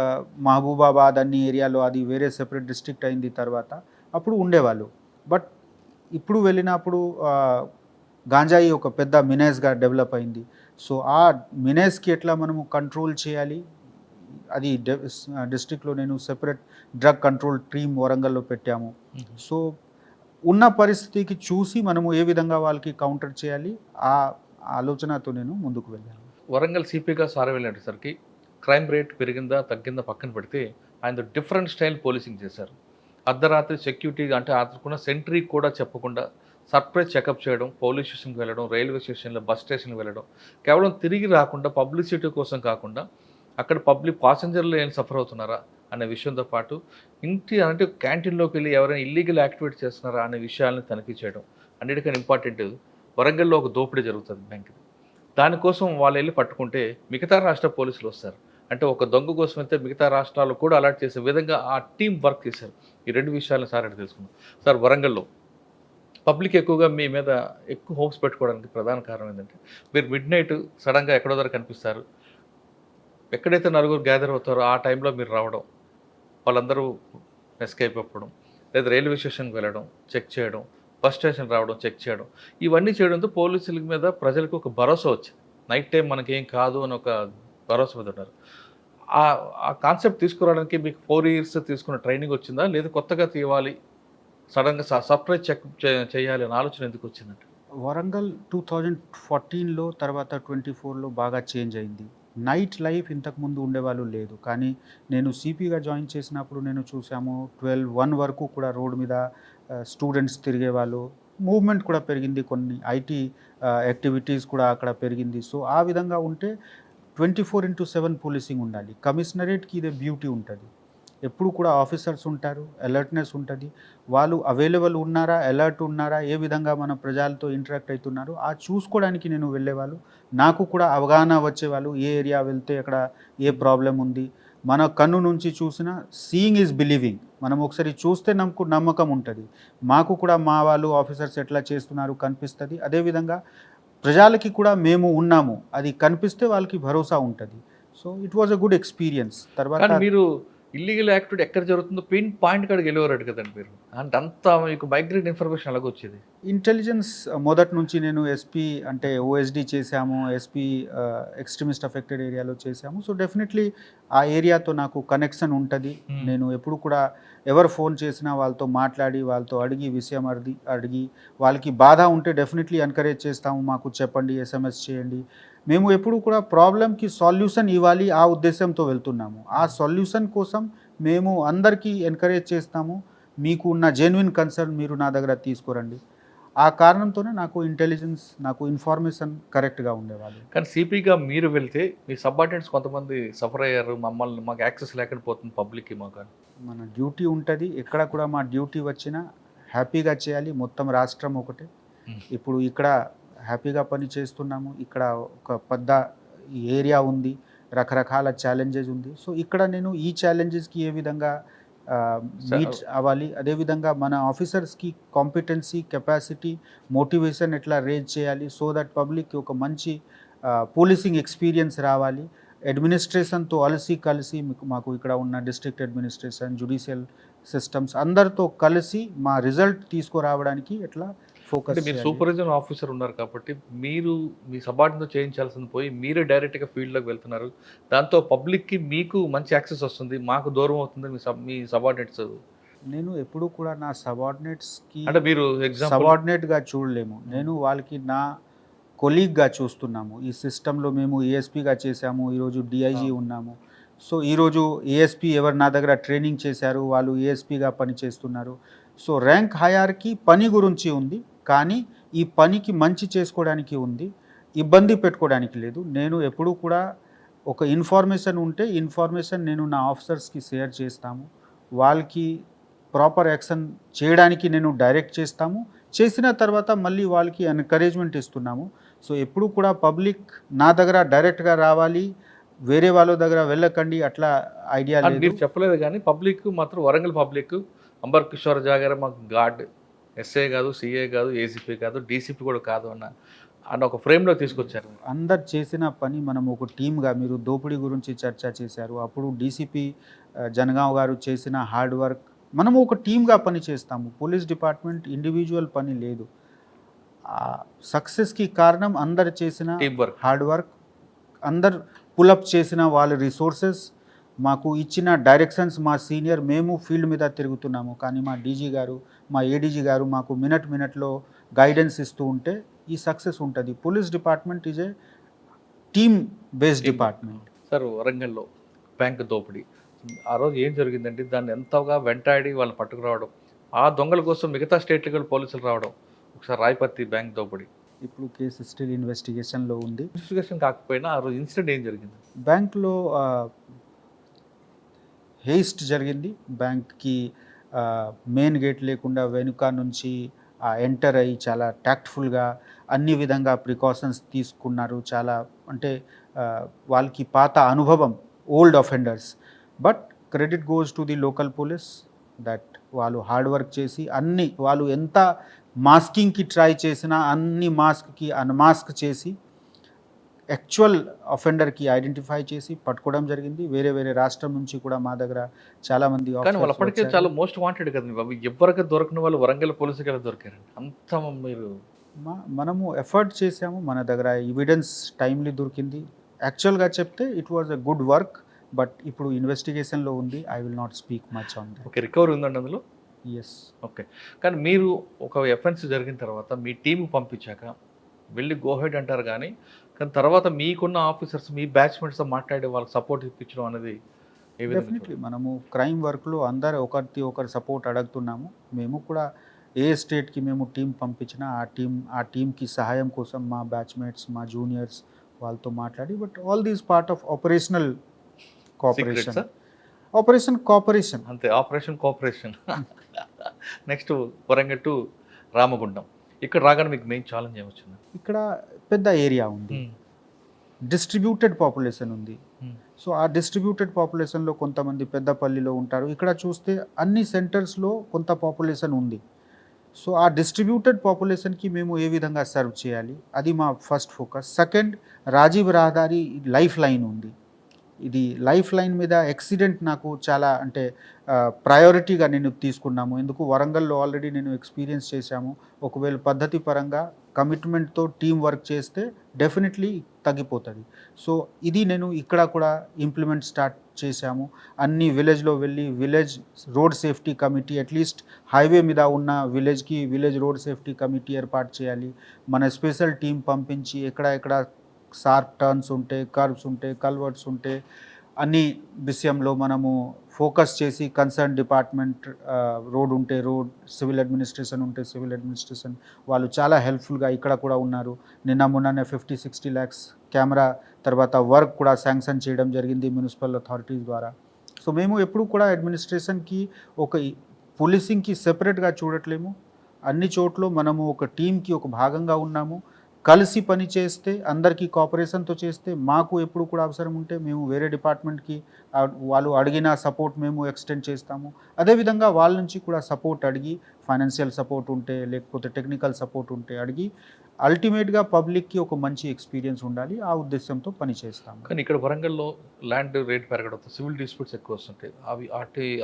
మహబూబాబాద్ అన్ని ఏరియాలో అది వేరే సెపరేట్ డిస్ట్రిక్ట్ అయింది తర్వాత, అప్పుడు ఉండేవాళ్ళు. బట్ ఇప్పుడు వెళ్ళినప్పుడు గాంజాయి ఒక పెద్ద మినేస్గా డెవలప్ అయింది. సో ఆ మినేస్కి ఎట్లా మనము కంట్రోల్ చేయాలి, అది డిస్ట్రిక్ట్లో నేను సెపరేట్ డ్రగ్ కంట్రోల్ టీమ్ వరంగల్లో పెట్టాము. సో ఉన్న పరిస్థితికి చూసి మనము ఏ విధంగా వాళ్ళకి కౌంటర్ చేయాలి, ఆ ఆలోచనతో నేను ముందుకు వెళ్ళాను. వరంగల్ సిపిగా సార్ వెళ్ళేసరికి క్రైమ్ రేట్ పెరిగిందా తగ్గిందా పక్కన పెడితే ఆయన డిఫరెంట్ స్టైల్ పోలీసింగ్ చేశారు. అర్ధరాత్రి సెక్యూరిటీ అంటే ఆదుకున్న సెంట్రీ కూడా చెప్పకుండా సర్ప్రైజ్ చెకప్ చేయడం, పోలీస్ స్టేషన్కి వెళ్ళడం, రైల్వే స్టేషన్లో, బస్ స్టేషన్కి వెళ్ళడం, కేవలం తిరిగి రాకుండా పబ్లిసిటీ కోసం కాకుండా అక్కడ పబ్లిక్ పాసెంజర్లు ఏం సఫర్ అవుతున్నారా అనే విషయంతో పాటు ఇంటి అంటే క్యాంటీన్లోకి వెళ్ళి ఎవరైనా ఇల్లీగల్ యాక్టివిటీ చేస్తున్నారా అనే విషయాలను తనిఖీ చేయడం. అన్నిటికన్నా ఇంపార్టెంట్, వరంగల్లో ఒక దోపిడీ జరుగుతుంది బ్యాంక్ది, దానికోసం వాళ్ళు వెళ్ళి పట్టుకుంటే మిగతా రాష్ట్ర పోలీసులు వస్తారు. అంటే ఒక దొంగ కోసం అయితే మిగతా రాష్ట్రాలు కూడా అలర్ట్ చేసే విధంగా ఆ టీం వర్క్ చేశారు. ఈ 2 విషయాలను సార్ అంటే తెలుసుకున్నాం. సార్ వరంగల్లో పబ్లిక్ ఎక్కువగా మీ మీద ఎక్కువ హోప్స్ పెట్టుకోవడానికి ప్రధాన కారణం ఏంటంటే మీరు మిడ్నైట్ సడన్గా ఎక్కడో దగ్గర కనిపిస్తారు, ఎక్కడైతే నలుగురు గ్యాదర్ అవుతారో ఆ టైంలో మీరు రావడం, వాళ్ళందరూ ఎస్కేప్ అవ్వడం, లేదా రైల్వే స్టేషన్కి వెళ్ళడం, చెక్ చేయడం, బస్ స్టేషన్ రావడం, చెక్ చేయడం, ఇవన్నీ చేయడంతో పోలీసుల మీద ప్రజలకు ఒక భరోసా వచ్చింది. నైట్ టైం మనకేం కాదు అని ఒక భరోసా మీద ఉన్నారు. ఆ కాన్సెప్ట్ తీసుకురావడానికి మీకు 4 ఇయర్స్ తీసుకున్న ట్రైనింగ్ వచ్చిందా, లేదా కొత్తగా తీయాలి, సడన్గా సర్ప్రైజ్ చెక్ చేయాలి అని ఆలోచన ఎందుకు వచ్చిందంటే? వరంగల్ 2014లో తర్వాత 24లో బాగా చేంజ్ అయింది. నైట్ లైఫ్ ఇంతకుముందు ఉండేవాళ్ళు లేదు. కానీ నేను సిపిగా జాయిన్ చేసినప్పుడు నేను చూసాము 12-1 వరకు కూడా రోడ్ మీద స్టూడెంట్స్ తిరిగేవాళ్ళు. మూవ్‌మెంట్ కూడా పెరిగింది. కొన్ని ఐటీ యాక్టివిటీస్ కూడా అక్కడ పెరిగింది. సో, ఆ విధంగా ఉంటే 24/7 పోలీసింగ్ ఉండాలి. కమిషనరేట్‌కి ఇదే బ్యూటీ ఉంటది. ఎప్పుడు కూడా ఆఫీసర్స్ ఉంటారు, అలర్ట్‌నెస్ ఉంటది. వాళ్ళు అవైలబుల్ ఉన్నారా, అలర్ట్ ఉన్నారా, ఏ విధంగా మన ప్రజలతో ఇంటరాక్ట్ అవుతున్నారు, ఆ చూసుకోవడానికి నేను వెళ్ళేవాళ్ళు. నాకు కూడా అవగాహన వచ్చేవాళ్ళు. ఏ ఏరియా వెళ్తే అక్కడ ఏ ప్రాబ్లమ్ ఉంది. మన కన్ను నుంచి చూసినా సీయింగ్ ఈజ్ బిలీవింగ్. మనం ఒకసారి చూస్తే నాకు నమ్మకం ఉంటది. మాకు కూడా మా వాళ్ళు ఆఫీసర్స్ ఎట్లా చేస్తున్నారు కనిపిస్తది. అదేవిధంగా ప్రజలకి కూడా మేము ఉన్నాము. అది కనిపిస్తే వాళ్ళకి భరోసా ఉంటది. So, it was a good experience. కానీ తర్వాత మీరు ఇల్లీగల్ యాక్టివిటీ ఎక్కడ జరుగుతుందో పిన్ పాయింట్ కాడికి వెళ్ళేవారట కదండి మీరు. అంటే అంతా మీకు మైగ్రేట్ ఇన్ఫర్మేషన్ ఎలాగొచ్చేది? ఇంటెలిజెన్స్ మొదటి నుంచి నేను ఎస్పీ అంటే ఓఎస్డీ చేశాము, ఎస్పీ ఎక్స్ట్రీమిస్ట్ అఫెక్టెడ్ ఏరియాలో చేశాము. సో, డెఫినెట్లీ ఆ ఏరియాతో నాకు కనెక్షన్ ఉంటుంది. నేను ఎప్పుడు కూడా ఎవరు ఫోన్ చేసినా వాళ్ళతో మాట్లాడి, వాళ్ళతో అడిగి విషయం అడిగి వాళ్ళకి బాధ ఉంటే డెఫినెట్లీ ఎంకరేజ్ చేస్తాము. మాకు చెప్పండి, ఎస్ఎంఎస్ చేయండి. మేము ఎప్పుడు కూడా ప్రాబ్లమ్కి సొల్యూషన్ ఇవ్వాలి ఆ ఉద్దేశంతో వెళ్తున్నాము. ఆ సొల్యూషన్ కోసం మేము అందరికీ ఎంకరేజ్ చేస్తాము. మీకు ఉన్న జెన్యున్ కన్సర్న్ మీరు నా దగ్గర తీసుకురండి. ఆ కారణంతోనే నాకు ఇంటెలిజెన్స్, నాకు ఇన్ఫర్మేషన్ కరెక్ట్గా ఉండేవాళ్ళు. కానీ సిపిగా మీరు వెళ్తే మీ సబార్డినేట్స్ కొంతమంది సఫర్ అయ్యారు. మాకు యాక్సెస్ లేకుండా పోతుంది పబ్లిక్కి మాకు అని. మన డ్యూటీ ఉంటుంది. ఎక్కడ కూడా మా డ్యూటీ వచ్చినా హ్యాపీగా చేయాలి. మొత్తం రాష్ట్రం ఒకటే. ఇప్పుడు ఇక్కడ హ్యాపీగా పని చేస్తున్నాము. ఇక్కడ ఒక పెద్ద ఏరియా ఉంది, రకరకాల ఛాలెంజెస్ ఉంది. సో, ఇక్కడ నేను ఈ ఛాలెంజెస్కి ఏ విధంగా మీట్ అవ్వాలి, అదేవిధంగా మన ఆఫీసర్స్కి కాంపిటెన్సీ, కెపాసిటీ, మోటివేషన్ ఎట్లా రేజ్ చేయాలి, సో దట్ పబ్లిక్కి ఒక మంచి పోలీసింగ్ ఎక్స్పీరియన్స్ రావాలి. అడ్మినిస్ట్రేషన్తో కలిసి మాకు ఇక్కడ ఉన్న డిస్ట్రిక్ట్ అడ్మినిస్ట్రేషన్, జ్యుడిషియల్ సిస్టమ్స్ అందరితో కలిసి మా రిజల్ట్ తీసుకురావడానికి ఎట్లా ఫోకస్. మీరు సూపర్విజన్ ఆఫీసర్ ఉన్నారు కాబట్టి మీరు మీ సబార్డినేట్తో చేయించాల్సింది పోయి మీరే డైరెక్ట్గా ఫీల్డ్లోకి వెళ్తున్నారు. దాంతో పబ్లిక్కి మీకు మంచి యాక్సెస్ వస్తుంది, మాకు దూరం అవుతుంది మీ సబార్డినేట్స్. నేను ఎప్పుడు కూడా నా సబార్డినేట్స్కి అంటే మీరు సబార్డినేట్గా చూడలేము. నేను వాళ్ళకి నా కొలీగ్గా చూస్తున్నాము. ఈ సిస్టంలో మేము ఏఎస్పీగా చేశాము, ఈరోజు డిఐజీ ఉన్నాము. సో, ఈరోజు ఏఎస్పీ ఎవరు నా దగ్గర ట్రైనింగ్ చేశారు, వాళ్ళు ఏఎస్పీగా పనిచేస్తున్నారు. సో, ర్యాంక్ హైరార్కీ పని గురించి ఉంది, కానీ ఈ పనికి మంచి చేసుకోవడానికి ఉంది, ఇబ్బంది పెట్టుకోవడానికి లేదు. నేను ఎప్పుడు కూడా ఒక ఇన్ఫర్మేషన్ ఉంటే ఇన్ఫర్మేషన్ నేను నా ఆఫీసర్స్కి షేర్ చేస్తాము. వాళ్ళకి ప్రాపర్ యాక్షన్ చేయడానికి నేను డైరెక్ట్ చేస్తాము. చేసిన తర్వాత మళ్ళీ వాళ్ళకి ఎంకరేజ్మెంట్ ఇస్తున్నాము. సో, ఎప్పుడు కూడా పబ్లిక్ నా దగ్గర డైరెక్ట్గా రావాలి, వేరే వాళ్ళ దగ్గర వెళ్ళకండి అట్లా ఐడియా లేదు. మీరు చెప్పలేదు కానీ పబ్లిక్ మాత్రం వరంగల్ పబ్లిక్ అంబర్ కిషోర్ జా గారు మాకు గాడ్, ఎస్ఐ కాదు, సిఏ కాదు, ఏసీపీ కాదు, డీసీపీ కూడా కాదు అన్న ఒక ఫ్రేమ్లో తీసుకొచ్చారు. అందరు చేసిన పని మనం ఒక టీమ్గా, మీరు దోపిడీ గురించి చర్చ చేశారు, అప్పుడు డీసీపీ జనగావ్ గారు చేసిన హార్డ్ వర్క్, మనము ఒక టీమ్గా పని చేస్తాము. పోలీస్ డిపార్ట్మెంట్ ఇండివిజువల్ పని లేదు. సక్సెస్కి కారణం అందరు చేసిన టీమ్ వర్క్, హార్డ్ వర్క్, అందరు పులప్ చేసిన వాళ్ళ రిసోర్సెస్, మాకు ఇచ్చిన డైరెక్షన్స్, మా సీనియర్ మేము ఫీల్డ్ మీద తిరుగుతున్నాము, కానీ మా డీజీ గారు, మా ఏడీజీ గారు మాకు మినిట్లో గైడెన్స్ ఇస్తూ ఉంటే ఈ సక్సెస్ ఉంటుంది. Police department is a team based department. Sir, వరంగల్లో బ్యాంక్ దోపిడీ ఆ రోజు ఏం జరిగిందంటే దాన్ని ఎంతగా వెంటాడి వాళ్ళని పట్టుకురావడం, ఆ దొంగల కోసం మిగతా స్టేట్లకు పోలీసులు రావడం, ఒకసారి రాయపర్తి బ్యాంక్ దోపిడీ. ఇప్పుడు కేసు స్టిల్ ఇన్వెస్టిగేషన్లో ఉంది. ఇన్వెస్టిగేషన్ కాకపోయినా ఆ రోజు ఇన్సిడెంట్ ఏం జరిగింది? బ్యాంక్లో హేస్ట్ జరిగింది. బ్యాంక్కి మెయిన్ గేట్ లేకుండా వెనుక నుంచి ఎంటర్ అయ్యి చాలా ట్యాక్ట్ఫుల్గా అన్ని విధంగా ప్రికాషన్స్ తీసుకున్నారు. చాలా అంటే వాళ్ళకి పాత అనుభవం, old offenders. But credit goes to the local police that వాళ్ళు హార్డ్ వర్క్ చేసి అన్ని, వాళ్ళు ఎంత మాస్కింగ్కి ట్రై చేసినా అన్ని మాస్క్కి అన్మాస్క్ చేసి యాక్చువల్ అఫెండర్కి ఐడెంటిఫై చేసి పట్టుకోవడం జరిగింది. వేరే వేరే రాష్ట్రం నుంచి కూడా మా దగ్గర చాలామంది. కానీ వాళ్ళు అప్పటికే చాలా మోస్ట్ వాంటెడ్ కదండి బాబు. ఎవరికి దొరకని వాళ్ళు వరంగల్ పోలీసుకి ఎలా దొరికారండి? అంత మీరు మనము ఎఫర్ట్ చేసాము. మన దగ్గర ఎవిడెన్స్ టైమ్లీ దొరికింది. యాక్చువల్గా చెప్తే it was a good work. But ఇప్పుడు ఇన్వెస్టిగేషన్లో ఉంది. I will not speak much on that. Okay, recovery ఉందండి అందులో? ఎస్. ఓకే. కానీ మీరు ఒక ఎఫెన్స్ జరిగిన తర్వాత మీ టీంకి పంపించాక వెళ్ళి గోహెడ్ అంటారు, కానీ కానీ తర్వాత మీకున్న ఆఫీసర్స్ మీ బ్యాచ్మెంట్స్తో మాట్లాడి వాళ్ళకి సపోర్ట్ ఇప్పించడం అనేది ఏ విధంగా డెఫినెట్లీ మనము క్రైమ్ వర్క్లో అందరు ఒకరిది ఒకరు సపోర్ట్ అడుగుతున్నాము. మేము కూడా ఏ స్టేట్కి మేము టీం పంపించినా ఆ టీంకి సహాయం కోసం మా బ్యాచ్మేట్స్ మా జూనియర్స్ వాళ్ళతో మాట్లాడి but all these part of operational cooperation cooperation అంతే operation cooperation. Next Warangal to Ramagundam, ఇక్కడ రాగానే మీకు మెయిన్ ఛాలెంజ్ ఏమొచ్చింది? ఇక్కడ పెద్ద ఏరియా ఉంది, డిస్ట్రిబ్యూటెడ్ పాపులేషన్ ఉంది. సో ఆ డిస్ట్రిబ్యూటెడ్ పాపులేషన్లో కొంతమంది పెద్దపల్లిలో ఉంటారు. ఇక్కడ చూస్తే అన్ని సెంటర్స్లో కొంత పాపులేషన్ ఉంది. సో ఆ డిస్ట్రిబ్యూటెడ్ పాపులేషన్కి మేము ఏ విధంగా సర్వ్ చేయాలి, అది మా ఫస్ట్ ఫోకస్. సెకండ్, రాజీవ్ రహదారి లైఫ్ లైన్ ఉంది. ఇది లైఫ్ లైన్ మీద యాక్సిడెంట్ నాకు చాలా అంటే ప్రయారిటీగా నేను తీసుకున్నాము. ఎందుకు వరంగల్లో ఆల్రెడీ నేను ఎక్స్పీరియన్స్ చేశాము. ఒకవేళ పద్ధతి పరంగా కమిట్మెంట్తో టీం వర్క్ చేస్తే డెఫినెట్లీ తగ్గిపోతుంది. సో ఇది నేను ఇక్కడ కూడా ఇంప్లిమెంట్ స్టార్ట్ చేశాము. అన్ని విలేజ్లో వెళ్ళి village road safety committee, at least highway మీద ఉన్న విలేజ్కి విలేజ్ రోడ్ సేఫ్టీ కమిటీ ఏర్పాటు చేయాలి. మన స్పెషల్ టీం పంపించి ఎక్కడ షార్ప్ టర్న్స్ ఉంటే, కర్వ్స్ ఉంటే, కల్వర్ట్స్ ఉంటే అన్ని విషయంలో మనము ఫోకస్ చేసి కన్సర్న్ డిపార్ట్మెంట్, రోడ్ ఉంటే రోడ్, సివిల్ అడ్మినిస్ట్రేషన్ ఉంటే సివిల్ అడ్మినిస్ట్రేషన్ వాళ్ళు చాలా హెల్ప్ఫుల్గా ఇక్కడ కూడా ఉన్నారు. మొన్ననే 50-60 lakhs కెమెరా తర్వాత వర్క్ కూడా శాంక్షన్ చేయడం జరిగింది మున్సిపల్ అథారిటీస్ ద్వారా. సో మేము ఎప్పుడు కూడా అడ్మినిస్ట్రేషన్కి ఒక పోలీసింగ్కి సెపరేట్గా చూడట్లేము. అన్ని చోట్ల మనము ఒక టీంకి ఒక భాగంగా ఉన్నాము. కలిసి పని చేస్తే అందరికీ కోఆపరేషన్తో చేస్తే మాకు ఎప్పుడు కూడా అవసరం ఉంటే మేము వేరే డిపార్ట్మెంట్కి వాళ్ళు అడిగిన సపోర్ట్ మేము ఎక్స్టెండ్ చేస్తాము. అదేవిధంగా వాళ్ళ నుంచి కూడా సపోర్ట్ అడిగి, ఫైనాన్షియల్ సపోర్ట్ ఉంటే లేకపోతే టెక్నికల్ సపోర్ట్ ఉంటే అడిగి అల్టిమేట్గా పబ్లిక్కి ఒక మంచి ఎక్స్పీరియన్స్ ఉండాలి, ఆ ఉద్దేశంతో పని చేస్తాము. కానీ ఇక్కడ వరంగల్లో ల్యాండ్ రేట్ పెరగడంతో సివిల్ డిస్ప్యూట్స్ ఎక్కువ వస్తుంటాయి.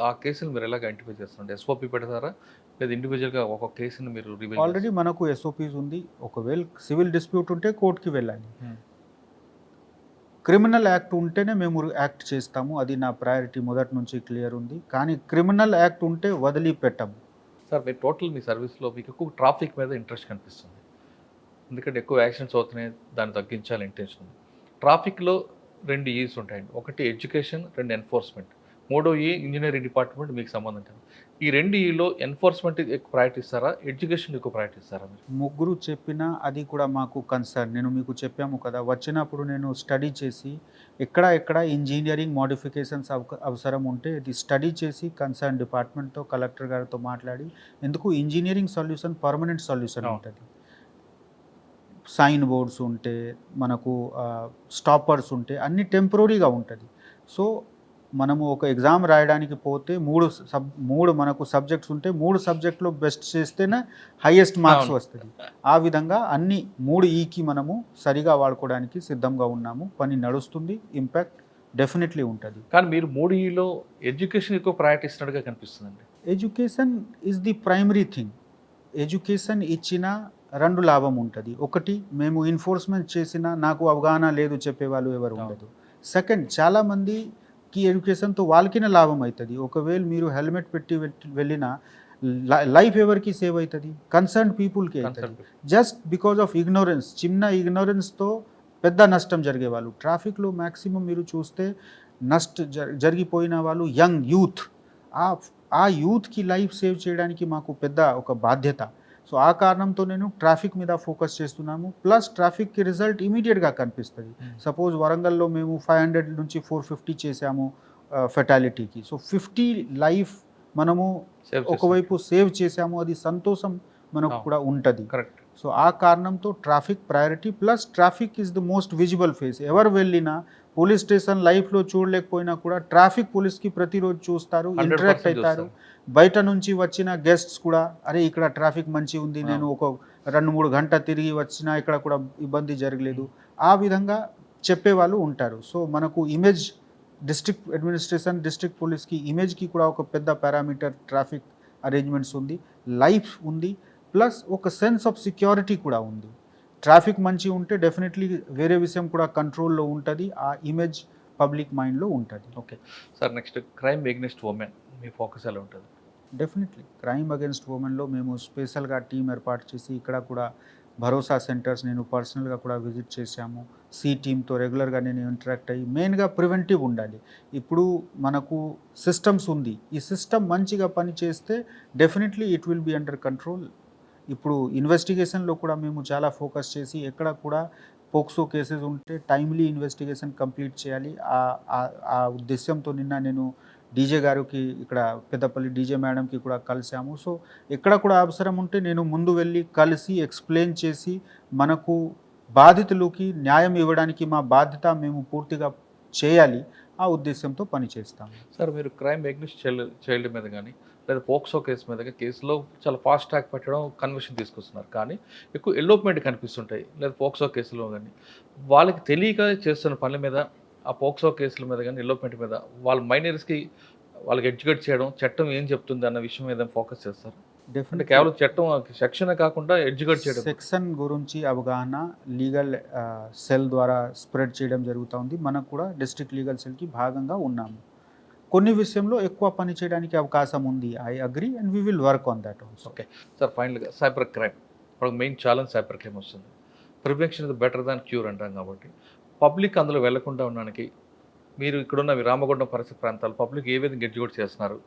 ఆ కేసులు మీరు ఎలాగ ఐడెంటిఫై చేస్తుంటే ఎస్ఓపి పెడతారా లేదా ఇండివిజువల్గా ఒక కేసుని మీరు రివీల్? ఆల్రెడీ మనకు ఎస్ఓపీస్ ఉంది. ఒకవేళ సివిల్ డిస్ప్యూట్ ఉంటే కోర్టుకి వెళ్ళాలి. క్రిమినల్ యాక్ట్ ఉంటేనే మేము యాక్ట్ చేస్తాము. అది నా ప్రయారిటీ మొదటి నుంచి క్లియర్ ఉంది. కానీ క్రిమినల్ యాక్ట్ ఉంటే వదిలిపెట్టము. సార్ మీరు టోటల్ మీ సర్వీస్లో మీకు ఎక్కువ ట్రాఫిక్ మీద ఇంట్రెస్ట్ కనిపిస్తుంది, ఎందుకంటే ఎక్కువ యాక్సిడెంట్స్ అవుతున్నాయి, దాన్ని తగ్గించాలి ఇంటెన్షన్ ఉంది. ట్రాఫిక్లో 2 ఈస్ ఉంటాయండి, ఒకటి ఎడ్యుకేషన్, 2 ఎన్ఫోర్స్మెంట్, 3వ ఈ ఇంజనీరింగ్ డిపార్ట్మెంట్ మీకు సంబంధం కాదు. ఈ 2 ఈలో ఎన్ఫోర్స్మెంట్ ఎక్కువ ప్రయారిటీ ఇస్తారా, ఎడ్యుకేషన్ ఎక్కువ ప్రయారిటీ ఇస్తారా? మీరు ముగ్గురు చెప్పినా అది కూడా మాకు కన్సర్న్. నేను మీకు చెప్పాము కదా, వచ్చినప్పుడు నేను స్టడీ చేసి ఎక్కడ ఇంజనీరింగ్ మోడిఫికేషన్స్ అవసరం ఉంటే ఇది స్టడీ చేసి కన్సర్న్ డిపార్ట్మెంట్తో కలెక్టర్ గారితో మాట్లాడి, ఎందుకు ఇంజనీరింగ్ సొల్యూషన్ పర్మనెంట్ సొల్యూషన్ ఉంటుంది. సైన్ బోర్డ్స్ ఉంటే మనకు స్టాపర్స్ ఉంటే అన్ని టెంపరీగా ఉంటుంది. సో మనము ఒక ఎగ్జామ్ రాయడానికి పోతే మూడు మనకు సబ్జెక్ట్స్ ఉంటే 3 సబ్జెక్టులో బెస్ట్ చేస్తేనే హైయెస్ట్ మార్క్స్ వస్తుంది. ఆ విధంగా అన్ని 3 ఈకి మనము సరిగా వాడుకోవడానికి సిద్ధంగా ఉన్నాము. పని నడుస్తుంది, ఇంపాక్ట్ డెఫినెట్లీ ఉంటుంది. కానీ మీరు 3 ఈలో ఎడ్యుకేషన్ ఎక్కువ ప్రయారిటీ ఇస్తున్నట్టుగా కనిపిస్తుందండి. Education is the primary thing. Education ఇచ్చిన 2 లాభం ఉంటుంది. ఒకటి, మేము ఎన్ఫోర్స్మెంట్ చేసినా నాకు అవగాహన లేదు చెప్పేవాళ్ళు ఎవరు ఉండదు. సెకండ్, చాలామందికి ఎడ్యుకేషన్తో వాళ్ళకినే లాభం అవుతుంది. ఒకవేళ మీరు హెల్మెట్ పెట్టి వెళ్ళినా లైఫ్ ఎవరికి సేవ్ అవుతుంది, కన్సర్న్ పీపుల్కి అవుతుంది. జస్ట్ బికాజ్ ఆఫ్ ఇగ్నోరెన్స్, చిన్న ఇగ్నోరెన్స్తో పెద్ద నష్టం జరిగేవాళ్ళు. ట్రాఫిక్లో మ్యాక్సిమం మీరు చూస్తే జరిగిపోయిన వాళ్ళు యంగ్ యూత్. ఆ యూత్కి లైఫ్ సేవ్ చేయడానికి మాకు పెద్ద ఒక బాధ్యత. సో ఆ కారణంతో నేను ట్రాఫిక్ మీద ఫోకస్ చేస్తున్నాము. ప్లస్ ట్రాఫిక్కి రిజల్ట్ ఇమీడియట్గా కనిపిస్తుంది. సపోజ్ వరంగల్లో మేము 500 నుంచి 450 చేసాము ఫెటాలిటీకి. సో 50 లైఫ్ మనము ఒకవైపు సేవ్ చేసాము, అది సంతోషం మనకు కూడా ఉంటుంది. కరెక్ట్. సో ఆ కారణంతో traffic priority. Plus traffic is the most visible face. ఎవరు వెళ్ళినా పోలీస్ స్టేషన్ లైఫ్లో చూడలేకపోయినా కూడా ట్రాఫిక్ పోలీస్కి ప్రతిరోజు చూస్తారు, ఇంటరాక్ట్ అవుతారు. బయట నుంచి వచ్చిన గెస్ట్స్ కూడా అరే ఇక్కడ ట్రాఫిక్ మంచి ఉంది, నేను ఒక 2-3 గంటలు తిరిగి వచ్చినా ఇక్కడ కూడా ఇబ్బంది జరగలేదు, ఆ విధంగా చెప్పేవాళ్ళు ఉంటారు. సో మనకు ఇమేజ్, డిస్ట్రిక్ట్ అడ్మినిస్ట్రేషన్, డిస్ట్రిక్ట్ పోలీస్కి ఇమేజ్కి కూడా ఒక పెద్ద పారామీటర్ ట్రాఫిక్ అరేంజ్మెంట్స్ ఉంది, లైఫ్ ఉంది, ప్లస్ ఒక సెన్స్ ఆఫ్ సెక్యూరిటీ కూడా ఉంది. ట్రాఫిక్ మంచి ఉంటే డెఫినెట్లీ వేరే విషయం కూడా కంట్రోల్లో ఉంటుంది, ఆ ఇమేజ్ పబ్లిక్ మైండ్లో ఉంటుంది. Okay sir, next crime against women మీ ఫోకస్ ఎలా ఉంటుంది? డెఫినెట్లీ క్రైమ్ అగెన్స్ట్ ఉమెన్లో మేము స్పెషల్గా టీం ఏర్పాటు చేసి ఇక్కడ కూడా భరోసా సెంటర్స్ నేను పర్సనల్గా కూడా విజిట్ చేశాము. సి టీమ్తో రెగ్యులర్గా నేను ఇంటరాక్ట్ అయ్యి మెయిన్గా ప్రివెంటివ్ ఉండాలి. ఇప్పుడు మనకు సిస్టమ్స్ ఉంది, ఈ సిస్టమ్ మంచిగా పనిచేస్తే definitely it will be under control. ఇప్పుడు ఇన్వెస్టిగేషన్లో కూడా మేము చాలా ఫోకస్ చేసి ఎక్కడ కూడా పోక్సో కేసెస్ ఉంటే టైమ్లీ ఇన్వెస్టిగేషన్ కంప్లీట్ చేయాలి. ఆ ఉద్దేశంతో నిన్న నేను డీజే గారికి ఇక్కడ పెద్దపల్లి డీజే మేడంకి కూడా కలిసాము. సో ఎక్కడ కూడా అవసరం ఉంటే నేను ముందు వెళ్ళి కలిసి ఎక్స్ప్లెయిన్ చేసి మనకు బాధితులకి న్యాయం ఇవ్వడానికి మా బాధ్యత మేము పూర్తిగా చేయాలి, ఆ ఉద్దేశంతో పనిచేస్తాము. సార్ మీరు క్రైమ్ ఎగ్నిస్ట్ చైల్డ్ మీద కానీ లేదా పోక్సో కేసు మీద కేసులో చాలా ఫాస్ట్ ట్రాక్ పెట్టడం కన్విక్షన్ తీసుకొస్తున్నారు, కానీ ఎక్కువ ఎల్లోప్మెంట్ కనిపిస్తుంటాయి. లేదా పోక్సో కేసులో కానీ వాళ్ళకి తెలియక చేస్తున్న పనుల మీద, ఆ పోక్సో కేసుల మీద కానీ ఎల్లోప్మెంట్ మీద వాళ్ళ మైనర్స్కి వాళ్ళకి ఎడ్యుకేట్ చేయడం, చట్టం ఏం చెప్తుంది అన్న విషయం మీద ఫోకస్ చేస్తారు. అంటే డెఫినెట్ కేవలం చట్టం సెక్షన్ కాకుండా ఎడ్యుకేట్ చేయడం. సెక్షన్ గురించి అవగాహన లీగల్ సెల్ ద్వారా స్ప్రెడ్ చేయడం జరుగుతూ ఉంది. మనకు కూడా డిస్ట్రిక్ట్ లీగల్ సెల్కి భాగంగా ఉన్నాము. కొన్ని విషయంలో ఎక్కువ పని చేయడానికి అవకాశం ఉంది. I agree and we will work on that also. Okay sir, ఫైనల్గా సైబర్ క్రైమ్ ఇప్పుడు మెయిన్ ఛాలెంజ్ సైబర్ క్రైమ్ వస్తుంది. Prevention is better than cure అంటాం కాబట్టి పబ్లిక్ అందులో వెళ్లకుండా ఉండడానికి మీరు ఇక్కడున్న రామగుండం పరిసర ప్రాంతాలు పబ్లిక్ ఏ విధంగా ఎడ్యుకేట్ చేస్తున్నారు?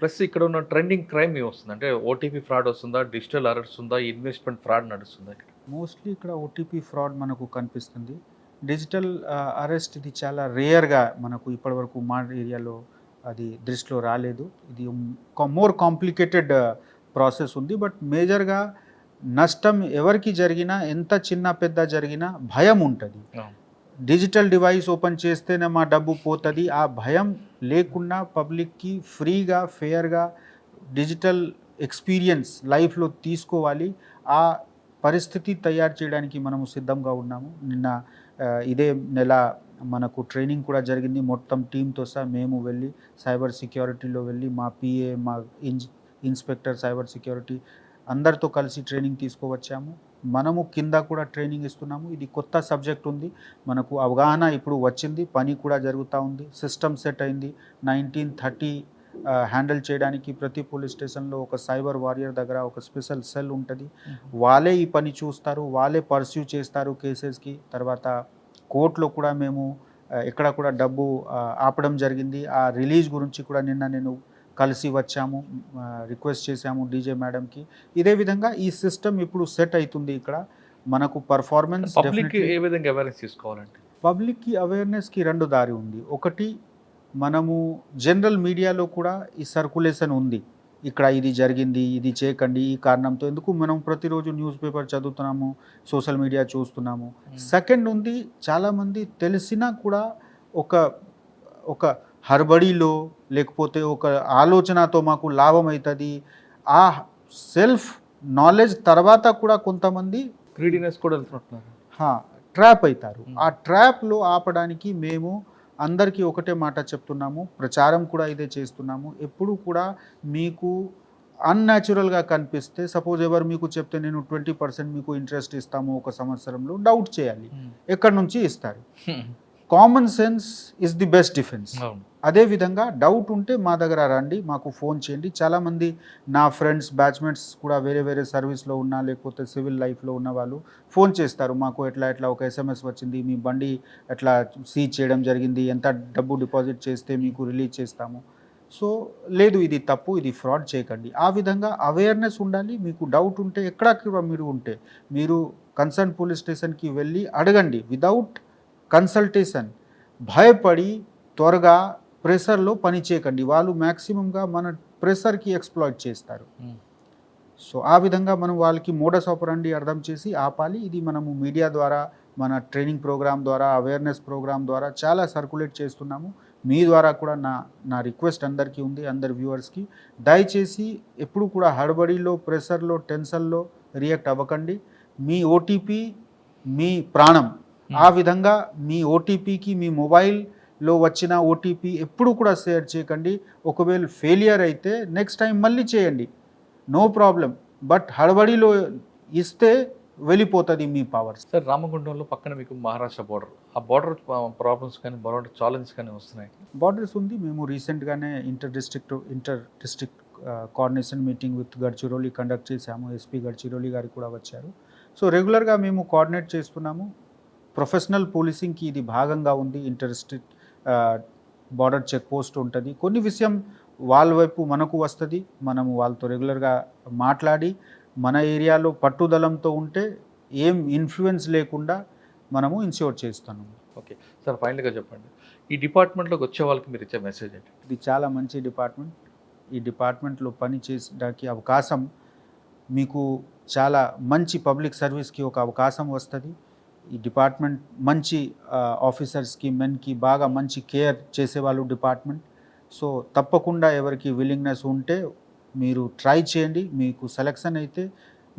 ప్లస్ ఇక్కడ ఉన్న ట్రెండింగ్ క్రైమ్ ఏమి వస్తుంది? అంటే ఓటీపీ ఫ్రాడ్ వస్తుందా, డిజిటల్ అరెస్ట్ ఉందా, ఇన్వెస్ట్మెంట్ ఫ్రాడ్ నడుస్తుందా? మోస్ట్లీ ఇక్కడ ఓటీపీ ఫ్రాడ్ మనకు కనిపిస్తుంది. డిజిటల్ అరెస్ట్ ఇది చాలా రేర్గా మనకు ఇప్పటివరకు మా ఏరియాలో అది దృష్టిలో రాలేదు. ఇది మోర్ కాంప్లికేటెడ్ ప్రాసెస్ ఉంది. బట్ మేజర్గా నష్టం ఎవరికి జరిగినా, ఎంత చిన్న పెద్ద జరిగినా భయం ఉంటుంది. డిజిటల్ డివైస్ ఓపెన్ చేస్తేనే మా డబ్బు పోతుంది, ఆ భయం లేకుండా పబ్లిక్కి ఫ్రీగా ఫెయిర్గా డిజిటల్ ఎక్స్పీరియన్స్ లైఫ్లో తీసుకోవాలి. ఆ పరిస్థితి తయారు చేయడానికి మనము సిద్ధంగా ఉన్నాము. నిన్న ఇదే నెల మనకు ట్రైనింగ్ కూడా జరిగింది. మొత్తం టీంతో సహా మేము వెళ్ళి సైబర్ సెక్యూరిటీలో వెళ్ళి మా పిఏ, మా ఇన్స్పెక్టర్ సైబర్ సెక్యూరిటీ అందరితో కలిసి ట్రైనింగ్ తీసుకువచ్చాము. మనము కింద కూడా ట్రైనింగ్ ఇస్తున్నాము. ఇది కొత్త సబ్జెక్ట్ ఉంది, మనకు అవగాహన ఇప్పుడు వచ్చింది, పని కూడా జరుగుతూ ఉంది, సిస్టమ్ సెట్ అయింది. 1930 హ్యాండిల్ చేయడానికి ప్రతి పోలీస్ స్టేషన్లో ఒక సైబర్ వారియర్ దగ్గర ఒక స్పెషల్ సెల్ ఉంటుంది. వాళ్ళే ఈ పని చూస్తారు, వాళ్ళే పర్స్యూ చేస్తారు కేసెస్కి. తర్వాత కోర్టులో కూడా మేము ఎక్కడ కూడా డబ్బు ఆపడం జరిగింది. ఆ రిలీజ్ గురించి కూడా నిన్న నేను కలిసి వచ్చాము, రిక్వెస్ట్ చేశాము డీజే మేడంకి. ఇదే విధంగా ఈ సిస్టమ్ ఇప్పుడు సెట్ అవుతుంది. ఇక్కడ మనకు పర్ఫార్మెన్స్ పబ్లిక్ ఏ విధంగా అవేర్నెస్ తీసుకోవాలంటే పబ్లిక్కి అవేర్నెస్కి రెండు దారి ఉంది. ఒకటి, మనము జనరల్ మీడియాలో కూడా ఈ సర్కులేషన్ ఉంది, ఇక్కడ ఇది జరిగింది, ఇది చేయకండి, ఈ కారణంతో. ఎందుకు మనం ప్రతిరోజు న్యూస్ పేపర్ చదువుతున్నాము, సోషల్ మీడియా చూస్తున్నాము. సెకండ్ ఉంది, చాలామంది తెలిసినా కూడా ఒక హర్బడిలో లేకపోతే ఒక ఆలోచనతో మాకు లాభం అవుతుంది, ఆ సెల్ఫ్ నాలెడ్జ్ తర్వాత కూడా కొంతమంది గ్రీడీనెస్ కూడా వెళ్తున్నారు, ట్రాప్ అవుతారు. ఆ ట్రాప్లో ఆపడానికి మేము అందరికీ ఒకటే మాట చెప్తున్నాము, ప్రచారం కూడా ఇదే చేస్తున్నాము. ఎప్పుడు కూడా మీకు అన్యాచురల్గా కనిపిస్తే, సపోజ్ ఎవరు మీకు చెప్తే నేను 20% మీకు ఇంట్రెస్ట్ ఇస్తాము ఒక సంవత్సరంలో, డౌట్ చేయాలి, ఎక్కడి నుంచి ఇస్తారు. Common sense is the best defence. అదేవిధంగా డౌట్ ఉంటే మా దగ్గర రండి, మాకు ఫోన్ చేయండి. చాలామంది నా ఫ్రెండ్స్, బ్యాచ్మేట్స్ కూడా వేరే వేరే సర్వీస్లో ఉన్నా లేకపోతే సివిల్ లైఫ్లో ఉన్న వాళ్ళు ఫోన్ చేస్తారు, మాకు ఎట్లా ఒక ఎస్ఎంఎస్ వచ్చింది, మీ బండి ఎట్లా సీజ్ చేయడం జరిగింది, ఎంత డబ్బు డిపాజిట్ చేస్తే మీకు రిలీజ్ చేస్తాము. సో లేదు, ఇది తప్పు, ఇది ఫ్రాడ్ చేయకండి. ఆ విధంగా అవేర్నెస్ ఉండాలి. మీకు డౌట్ ఉంటే ఎక్కడ మీరు ఉంటే మీరు కన్సర్న్ పోలీస్ స్టేషన్కి వెళ్ళి అడగండి వితౌట్ కన్సల్టేషన్. భయపడి త్వరగా ప్రెషర్లో పని చేయకండి, వాళ్ళు మ్యాక్సిమంగా మన ప్రెషర్కి ఎక్స్ప్లాయిట్ చేస్తారు. సో ఆ విధంగా మనం వాళ్ళకి మోడస్ ఆపరండి అర్థం చేసి ఆపాలి. ఇది మనము మీడియా ద్వారా, మన ట్రైనింగ్ ప్రోగ్రామ్ ద్వారా, అవేర్నెస్ ప్రోగ్రామ్ ద్వారా చాలా సర్క్యులేట్ చేస్తున్నాము. మీ ద్వారా కూడా నా రిక్వెస్ట్ అందరికీ ఉంది, అందరి వ్యూవర్స్కి, దయచేసి ఎప్పుడు కూడా హడబడిలో, ప్రెషర్లో, టెన్షన్లో రియాక్ట్ అవ్వకండి. మీ ఓటీపీ మీ ప్రాణం. ఆ విధంగా మీ ఓటీపీకి, మీ మొబైల్లో వచ్చిన ఓటీపీ ఎప్పుడు కూడా షేర్ చేయకండి. ఒకవేళ ఫెయిలియర్ అయితే నెక్స్ట్ టైం మళ్ళీ చేయండి, నో ప్రాబ్లం. బట్ హడబడిలో ఇస్తే వెళ్ళిపోతుంది మీ పవర్స్. సార్, రామగుండంలో పక్కన మీకు మహారాష్ట్ర బార్డర్, ఆ బార్డర్ ప్రాబ్లమ్స్ కానీ బార్డర్ ఛాలెంజ్ కానీ వస్తున్నాయి? బార్డర్స్ ఉంది. మేము రీసెంట్గానే inter district coordination meeting with Gadchiroli conduct చేశాము. ఎస్పీ గడ్చిరోలి గారు కూడా వచ్చారు. సో రెగ్యులర్గా మేము కోఆర్డినేట్ చేస్తున్నాము. ప్రొఫెషనల్ పోలీసింగ్కి ఇది భాగంగా ఉంది. Inter state border check post ఉంటుంది. కొన్ని విషయం వాళ్ళ వైపు మనకు వస్తుంది. మనము వాళ్ళతో రెగ్యులర్గా మాట్లాడి మన ఏరియాలో పట్టుదలంతో ఉంటే ఏం ఇన్ఫ్లుయెన్స్ లేకుండా మనము ఇన్ష్యూర్ చేస్తున్నాము. ఓకే సార్, ఫైనల్గా చెప్పండి, ఈ డిపార్ట్మెంట్లోకి వచ్చే వాళ్ళకి మీరు ఇచ్చే మెసేజ్ ఏంటి? ఇది చాలా మంచి డిపార్ట్మెంట్. ఈ డిపార్ట్మెంట్లో పని చేసడానికి అవకాశం, మీకు చాలా మంచి పబ్లిక్ సర్వీస్కి ఒక అవకాశం వస్తుంది. ఈ డిపార్ట్మెంట్ మంచి ఆఫీసర్స్కి, మెన్కి బాగా మంచి కేర్ చేసేవాళ్ళు డిపార్ట్మెంట్. సో తప్పకుండా ఎవరికి విల్లింగ్నెస్ ఉంటే మీరు ట్రై చేయండి. మీకు సెలెక్షన్ అయితే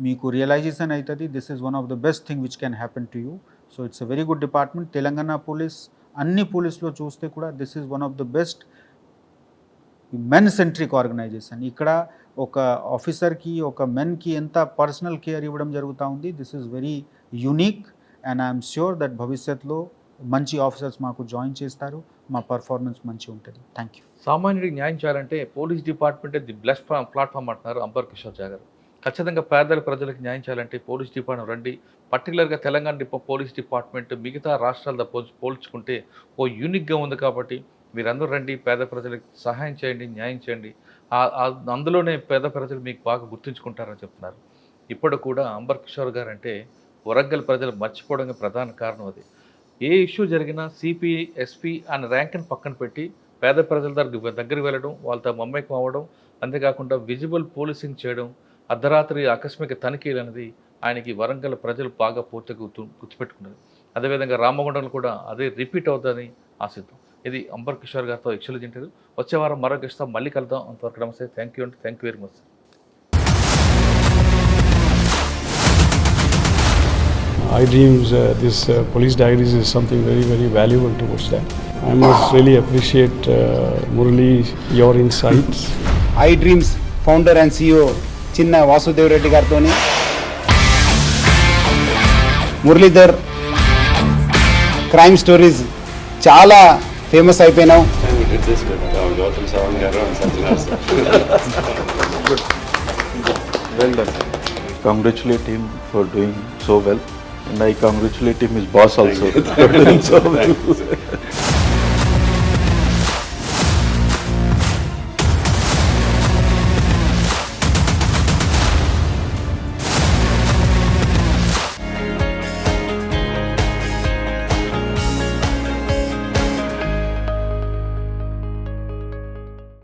మీకు రియలైజేషన్ అవుతుంది. This is one of the best thing which can happen to you. So it's a very good department. Telangana police అన్ని పోలీస్లో చూస్తే కూడా this is one of the best men centric organisation. ఇక్కడ ఒక ఆఫీసర్కి, ఒక మెన్కి ఎంత పర్సనల్ కేర్ ఇవ్వడం జరుగుతూ ఉంది. This is very unique and I'm sure that భవిష్యత్తులో మంచి ఆఫీసర్స్ మాకు జాయిన్ చేస్తారు. మా పర్ఫార్మెన్స్ మంచిగా ఉంటుంది. Thank you. సామాన్యుడికి న్యాయం చేయాలంటే పోలీస్ డిపార్ట్మెంటే ది బెస్ట్ ప్లాట్ఫామ్ అంటున్నారు అంబర్ కిషోర్ జా గారు. ఖచ్చితంగా పేదల ప్రజలకు న్యాయం చేయాలంటే పోలీస్ డిపార్ట్మెంట్ రండి. పర్టికులర్గా తెలంగాణ పోలీస్ డిపార్ట్మెంట్ మిగతా రాష్ట్రాలతో పోల్చుకుంటే ఓ యూనిక్గా ఉంది కాబట్టి మీరందరూ రండి, పేద ప్రజలకు సహాయం చేయండి, న్యాయం చేయండి. అందులోనే పేద ప్రజలు మీకు బాగా గుర్తుంచుకుంటారని చెప్తున్నారు. ఇప్పుడు కూడా అంబర్ కిషోర్ గారు అంటే వరంగల్ ప్రజలు మర్చిపోవడానికి ప్రధాన కారణం అది. ఏ ఇష్యూ జరిగినా సిపి, ఎస్పీ అని ర్యాంక్ని పక్కన పెట్టి పేద ప్రజల దగ్గరికి వెళ్ళడం, వాళ్ళతో మమ్మకం అవ్వడం, అంతేకాకుండా విజిబుల్ పోలీసింగ్ చేయడం, అర్ధరాత్రి ఆకస్మిక తనిఖీలు అనేది ఆయనకి వరంగల్ ప్రజలు బాగా పూర్తిగా గుర్తుపెట్టుకున్నారు. అదేవిధంగా రామగుండంలో కూడా అదే రిపీట్ అవుతుందని ఆశిద్దాం. ఇది అంబర్ కిషోర్ గారితో ఎక్స్క్లూజివ్ ఇంటర్వ్యూ. వచ్చే వారం మరొక ఇస్తాం, మళ్ళీ కలుద్దాం. అంతవరకు నమస్తే. థ్యాంక్ యూ అండి. Thank you very much. iDreams, this police diaries is something very, very valuable towards that. I must really appreciate Murali, your insights. iDreams founder and CEO చిన్న వాసుదేవ్ రెడ్డి గారితో మురళీధర్ క్రైమ్ స్టోరీస్ చాలా famous అయిపోయినావు. Well done. Congratulate him for doing so well, and I congratulate him, his boss also, for doing so well.